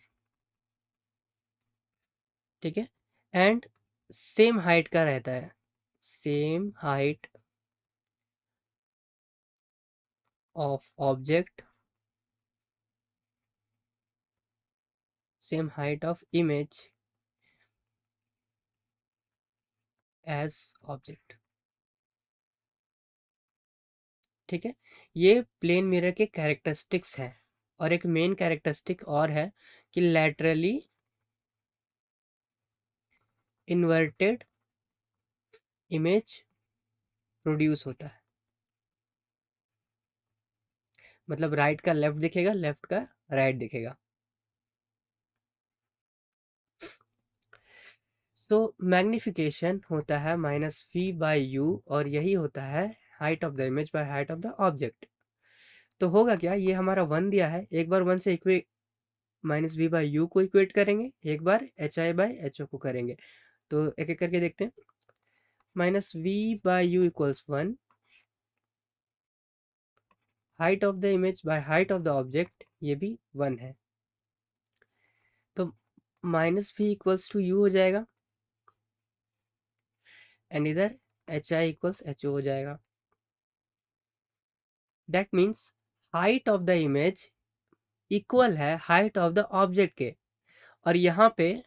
ठीक है। एंड सेम हाइट का रहता है, same height of object, same height of image as object, ठीक है। ये प्लेन मिरर के कैरेक्टरिस्टिक्स हैं। और एक मेन कैरेक्टरिस्टिक और है कि लैटरली इन्वर्टेड इमेज प्रोड्यूस होता है। मतलब राइट का लेफ्ट दिखेगा, लेफ्ट का राइट दिखेगा। तो मैग्निफिकेशन होता है -v/u, और यही होता है height of the image by height of the object. तो होगा क्या, ये हमारा 1 दिया है, एक बार 1 से इक्वे -v/u को इक्वेट करेंगे, एक बार hi/ho को करेंगे। तो एक एक करके देखते हैं। -v/u equals 1, height of the image by height of the object ये भी 1 है। तो minus v equals to u हो जाएगा, एंड इधर h i equals h o हो जाएगा। That means height of the image equal है हाइट ऑफ द ऑब्जेक्ट के, और यहाँ पे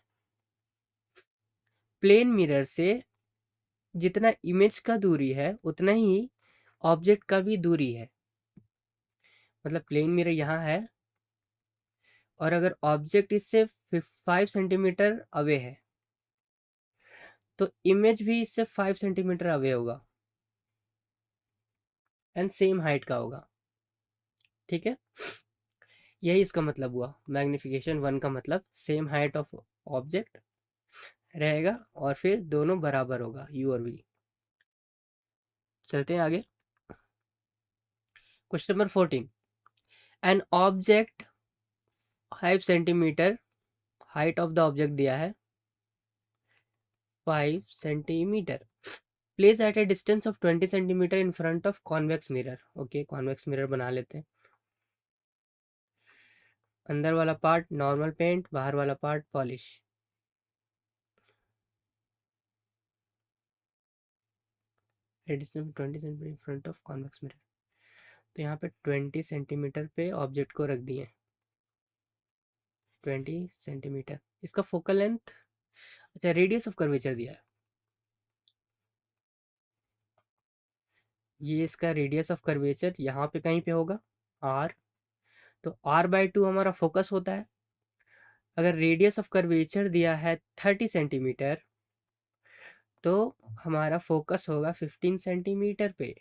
प्लेन मिरर से जितना इमेज का दूरी है उतना ही ऑब्जेक्ट का भी दूरी है। मतलब प्लेन मिरर यहाँ है, और अगर ऑब्जेक्ट इससे 5 सेंटीमीटर अवे है तो इमेज भी इससे 5 सेंटीमीटर अवे होगा, एंड सेम हाइट का होगा। ठीक है, यही इसका मतलब हुआ। मैग्निफिकेशन 1 का मतलब सेम हाइट ऑफ ऑब्जेक्ट रहेगा और फिर दोनों बराबर होगा, यू और वी। चलते हैं आगे। Question number 14, an object 5 centimetre, height of the object दिया है 5 centimetre, place at A distance of 20 centimetre in front of convex mirror. Okay, convex mirror बना लेते हैं। अंदर वाला पार्ट नॉर्मल पेंट, बाहर वाला part polish. Distance 20 centimetre in front of convex mirror, तो यहाँ पे 20 सेंटीमीटर पे ऑब्जेक्ट को रख दिए, 20 सेंटीमीटर। इसका फोकल लेंथ, अच्छा रेडियस ऑफ कर्वेचर दिया है, ये इसका रेडियस ऑफ कर्वेचर यहाँ पे कहीं पे होगा आर, तो r/2 हमारा फोकस होता है। अगर रेडियस ऑफ कर्वेचर दिया है 30 सेंटीमीटर, तो हमारा फोकस होगा 15 सेंटीमीटर पे,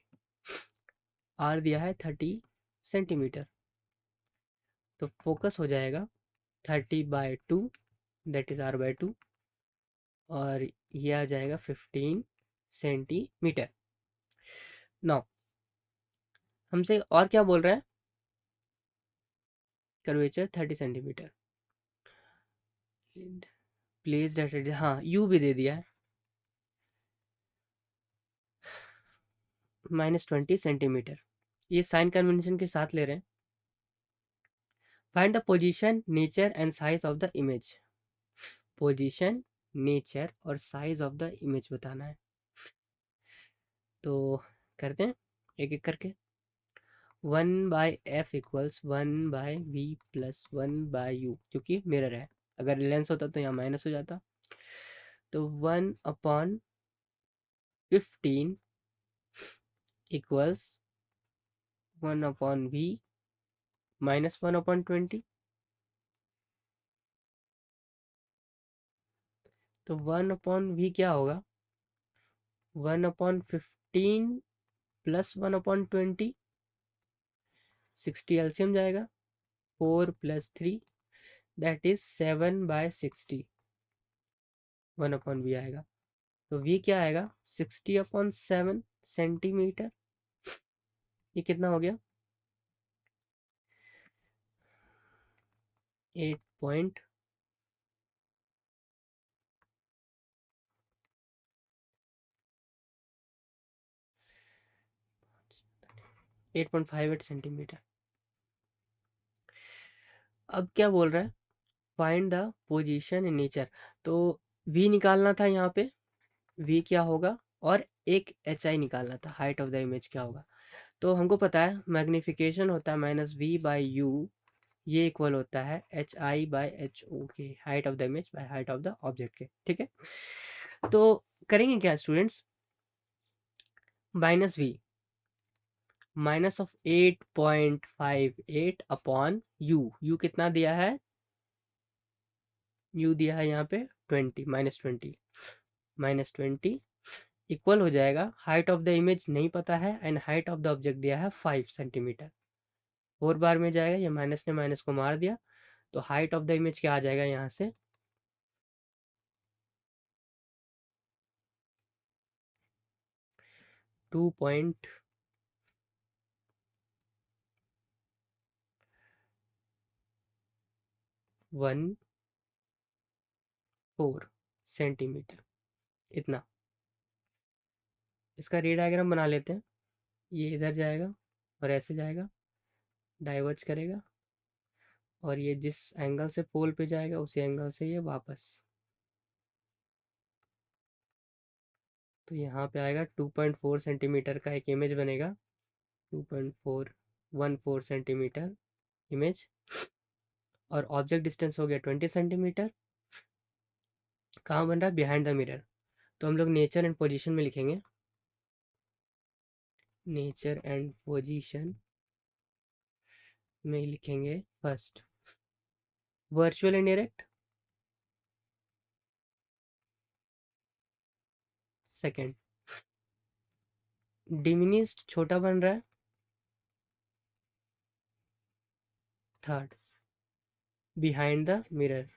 आर दिया है 30 सेंटीमीटर, तो फोकस हो जाएगा 30/2, दैट इज r/2, और ये आ जाएगा 15 सेंटीमीटर। नाउ हमसे और क्या बोल रहा है, कर्वेचर 30 सेंटीमीटर, प्लेस दैट, हाँ यू भी दे दिया है -20 सेंटीमीटर, ये साइन कन्वेंशन के साथ ले रहे हैं। Find the position, nature and size of the image. Position, nature और साइज ऑफ द इमेज बताना है, तो करते हैं एक एक करके। 1/f इक्वल्स 1/v प्लस 1/u, क्योंकि मिरर है, अगर लेंस होता तो यहाँ माइनस हो जाता, तो 1/15 इक्वल्स 1/v माइनस 1/20, तो 1/v क्या होगा, 1/15 प्लस 1/20, 60 एलसीएम जाएगा, 4 + 3 दैट इज 7/60, 1/v आएगा, तो v क्या आएगा 60/7 सेंटीमीटर। ये कितना हो गया 8 8.58 सेंटीमीटर। अब क्या बोल रहा है, find the position in nature, तो v निकालना था यहाँ पे, v क्या होगा, और एक एच आई निकालना था, हाइट ऑफ द इमेज क्या होगा। तो हमको पता है मैग्निफिकेशन होता है -v/u, ये इक्वल होता है hi/ho के, height of the image by height of the object के। ठीक है, तो करेंगे क्या students, -v minus of 8.58 upon u कितना दिया है, u दिया है यहाँ पे 20, -20 इक्वल हो जाएगा, हाइट ऑफ द इमेज नहीं पता है and height of the object दिया है 5 सेंटीमीटर, 4 बार में जाएगा, ये माइनस ने माइनस को मार दिया, तो हाइट ऑफ द इमेज क्या आ जाएगा यहाँ से 2.14 सेंटीमीटर, इतना। इसका रे डायग्राम बना लेते हैं, ये इधर जाएगा और ऐसे जाएगा, डाइवर्ज करेगा और ये जिस एंगल से पोल पे जाएगा उसी एंगल से ये वापस, तो यहाँ पे आएगा 2.4 सेंटीमीटर का एक इमेज बनेगा, 2.414 सेंटीमीटर इमेज। और ऑब्जेक्ट डिस्टेंस हो गया 20 सेंटीमीटर। कहाँ बन रहा है? Behind the mirror. तो हम लोग नेचर एंड पोजीशन में लिखेंगे, नेचर एंड पोजीशन में लिखेंगे first virtual and direct, second diminished छोटा बन रहा है, third behind the mirror.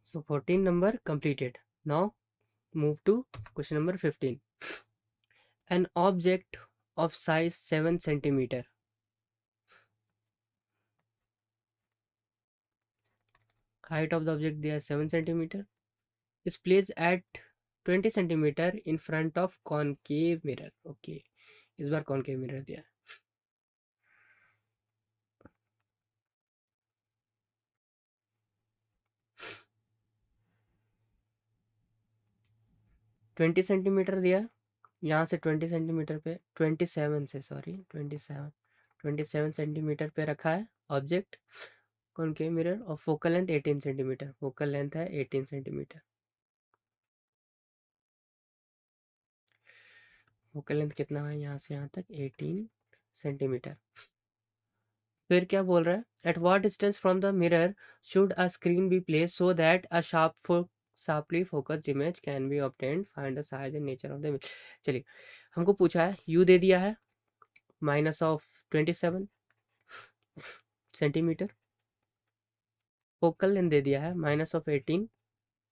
So 14 number completed. Now move to question number 15. An object of size 7 centimeter. Height of the object there 7 centimeter. Is placed at 20 centimeter in front of concave mirror. Okay. इस बार concave mirror दिया, 20 centimetre दिया। यहाँ से 20 centimetre पे 27 से sorry 27 centimetre पे रखा है ऑब्जेक्ट कॉनकेव मिरर, और focal length 18 centimetre, focal length है 18 सेंटीमीटर। फोकल लेंथ कितना है यहाँ से यहाँ तक? 18 सेंटीमीटर। फिर क्या बोल रहा है? At what distance from the mirror should a screen be place so that a sharply focused image can be obtained, find the size and nature of the image. चलिए, हमको पूछा है, यू दे दिया है minus of 27 centimetre, focal length दे दिया है माइनस ऑफ 18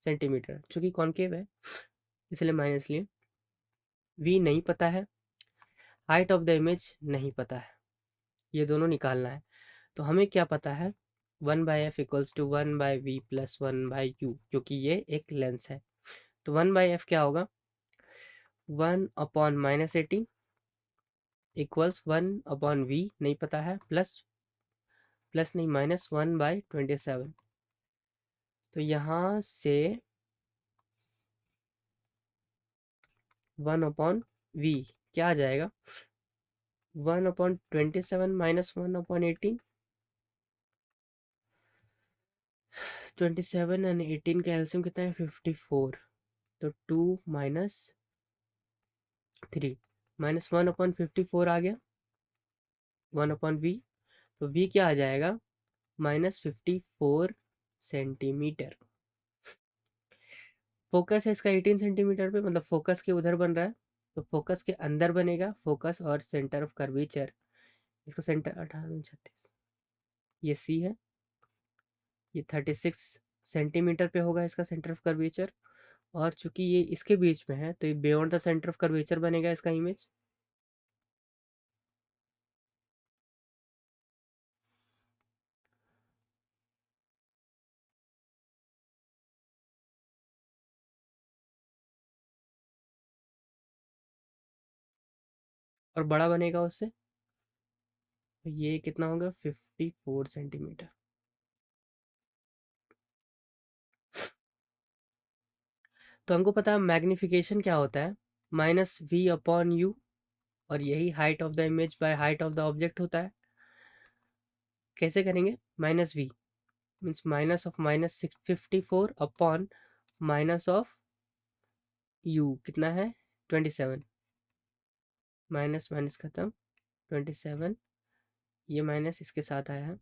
सेंटीमीटर, चूंकि कॉनकेव है इसलिए माइनस लिए। वी नहीं पता है, हाइट ऑफ द इमेज नहीं पता है, ये दोनों निकालना है। तो हमें क्या पता है? 1/f इक्वल्स टू 1/v प्लस 1/u, क्योंकि ये एक लेंस है। तो 1/f क्या होगा? 1/-18 इक्वल्स 1/v नहीं पता है, प्लस नहीं माइनस 1/27। तो यहाँ से 1/v क्या आ जाएगा? 1/27 माइनस 1/18, 27 एंड 18 का एलसीएम कितना है? 54। तो 2 माइनस 3 माइनस 1/54 आ गया 1/v। तो v क्या आ जाएगा? -54 सेंटीमीटर। फोकस है इसका 18 सेंटीमीटर पे, मतलब फोकस के उधर बन रहा है, तो फोकस के अंदर बनेगा, फोकस और सेंटर ऑफ कर्वेचर। इसका सेंटर 18 36, ये सी है, ये 36 सेंटीमीटर पे होगा इसका सेंटर ऑफ कर्वेचर। और चूंकि ये इसके बीच में है तो ये beyond the centre of curvature बनेगा इसका इमेज। और बड़ा बनेगा उससे, तो ये कितना होगा? 54 सेंटीमीटर। तो हमको पता है मैग्निफिकेशन क्या होता है, -v/u, और यही height of the image by height of the object होता है। कैसे करेंगे? -v means minus of -54 upon minus of u कितना है? 27, माइनस माइनस खत्म, 27, ये माइनस इसके साथ आया है,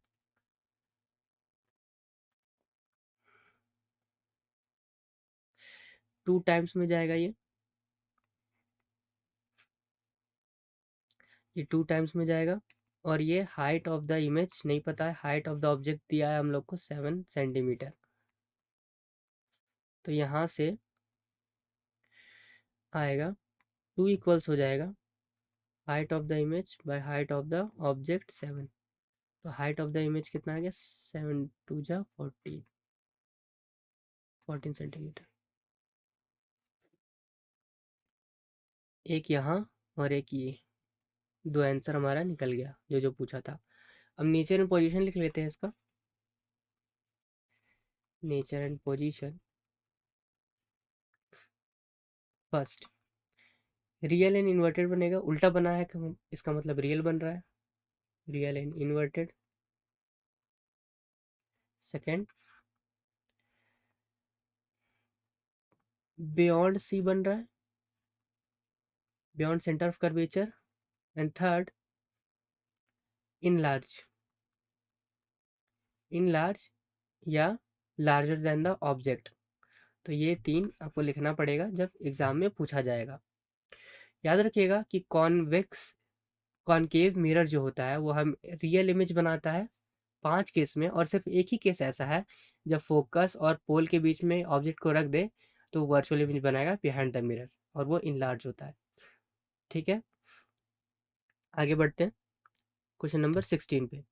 2 टाइम्स में जाएगा ये 2 टाइम्स में जाएगा। और ये हाइट ऑफ द इमेज नहीं पता है, हाइट ऑफ द ऑब्जेक्ट दिया है हम लोग को 7 सेंटीमीटर। तो यहाँ से आएगा 2 इक्वल्स हो जाएगा height of the image by height of the object 7। तो हाइट ऑफ द इमेज कितना आ गया? 7 2 जा 14 सेंटीमीटर। एक यहाँ और एक ये, दो आंसर हमारा निकल गया जो जो पूछा था। अब नेचर एंड पोजीशन लिख लेते हैं इसका। Nature and position, first real and inverted बनेगा, उल्टा बना है इसका मतलब रियल बन रहा है, real and inverted. Second beyond C बन रहा है, beyond centre of curvature. And third in large, in large या लार्जर देन द ऑब्जेक्ट। तो ये तीन आपको लिखना पड़ेगा जब एग्जाम में पूछा जाएगा। याद रखिएगा कि कॉन्वेक्स कॉनकेव मिरर जो होता है वो हम रियल इमेज बनाता है 5 केस में, और सिर्फ एक ही केस ऐसा है जब फोकस और पोल के बीच में ऑब्जेक्ट को रख दे तो वर्चुअल इमेज बनाएगा बिहाइंड द मिरर, और वो इनलार्ज होता है। ठीक है, आगे बढ़ते हैं क्वेश्चन नंबर 16 पे।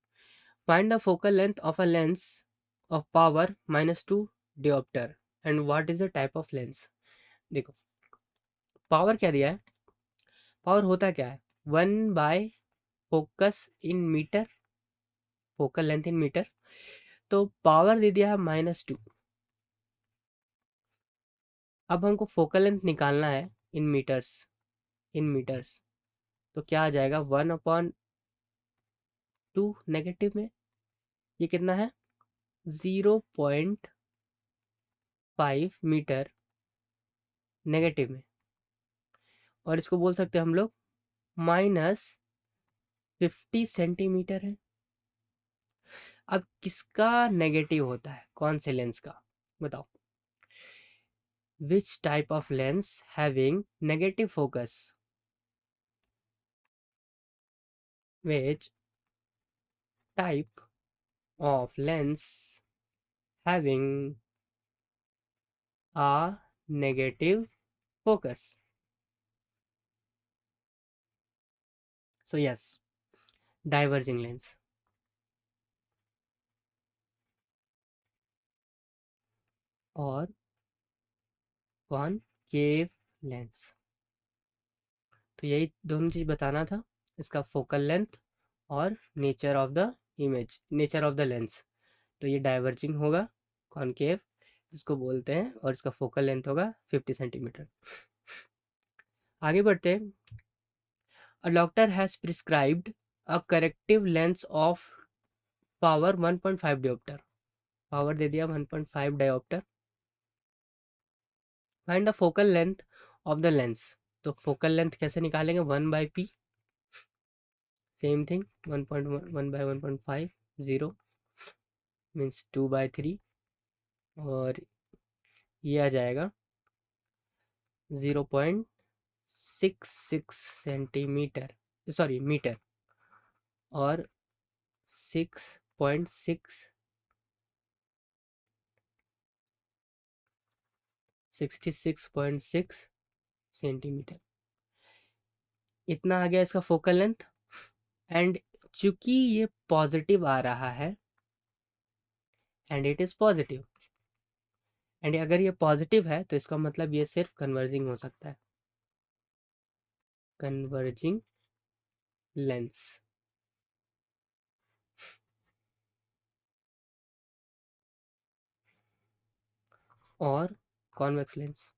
Find the focal length of a lens of power -2 diopter and what is the type of lens. देखो पावर क्या दिया है, पावर होता क्या है, 1 by focus in metre, focal length in metre. तो पावर दे दिया है -2। अब हमको फोकल लेंथ निकालना है इन मीटर्स, इन मीटर्स। तो क्या आ जाएगा 1/2 नेगेटिव में, ये कितना है 0.5 मीटर नेगेटिव में, और इसको बोल सकते हैं हम लोग -50 सेंटीमीटर है। अब किसका नेगेटिव होता है, कौन से लेंस का, बताओ। Which type of lens having negative focus, which type of lens having a negative focus. So yes, diverging lens और कॉनकेव लेंस। तो यही दोनों चीज बताना था, इसका फोकल लेंथ और nature of the image, nature of the lens. तो ये डाइवर्जिंग होगा कॉनकेव जिसको बोलते हैं, और इसका फोकल लेंथ होगा 50 सेंटीमीटर। आगे बढ़ते हैं। A doctor has prescribed a corrective lens of power 1.5 diopter, power दे दिया 1.5 diopter। Find the focal length of the lens. तो फोकल लेंथ कैसे निकालेंगे, 1/p, सेम थिंग 1.1/1.5, 0 मीन्स 2/3, और ये आ जाएगा 0.66 सेंटीमीटर, सॉरी मीटर, और 66.6 सेंटीमीटर, इतना आ गया इसका फोकल लेंथ। एंड चूंकि ये पॉजिटिव आ रहा है, and it is positive, and अगर ये पॉजिटिव है तो इसका मतलब ये सिर्फ कन्वर्जिंग हो सकता है, कन्वर्जिंग लेंस। और कॉन्वेक्स लेंस।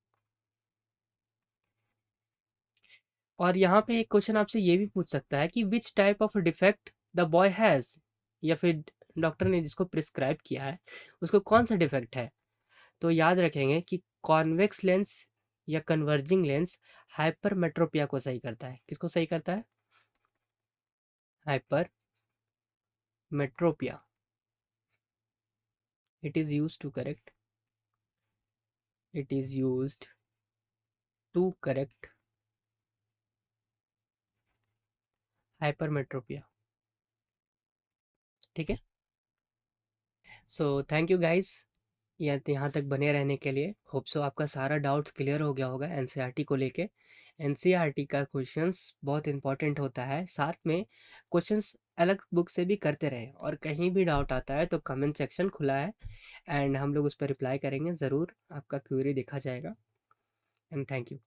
और यहाँ पे एक क्वेश्चन आपसे ये भी पूछ सकता है कि which type of defect the boy has, या फिर डॉक्टर ने जिसको प्रिस्क्राइब किया है उसको कौन सा डिफेक्ट है। तो याद रखेंगे कि कॉन्वेक्स लेंस या कन्वर्जिंग लेंस हाइपरमेट्रोपिया को सही करता है। किसको सही करता है, hypermetropia. It is used to correct, it is used to correct hypermetropia. ठीक है, सो थैंक यू गाइस यहाँ तक बने रहने के लिए। होप सो आपका सारा डाउट्स क्लियर हो गया होगा एनसीईआरटी को लेके। एनसीईआरटी का क्वेश्चंस बहुत इंपॉर्टेंट होता है, साथ में क्वेश्चंस अलग बुक से भी करते रहे, और कहीं भी डाउट आता है तो कमेंट सेक्शन खुला है एंड हम लोग उस पर रिप्लाई करेंगे, ज़रूर आपका क्वेरी देखा जाएगा। And thank you.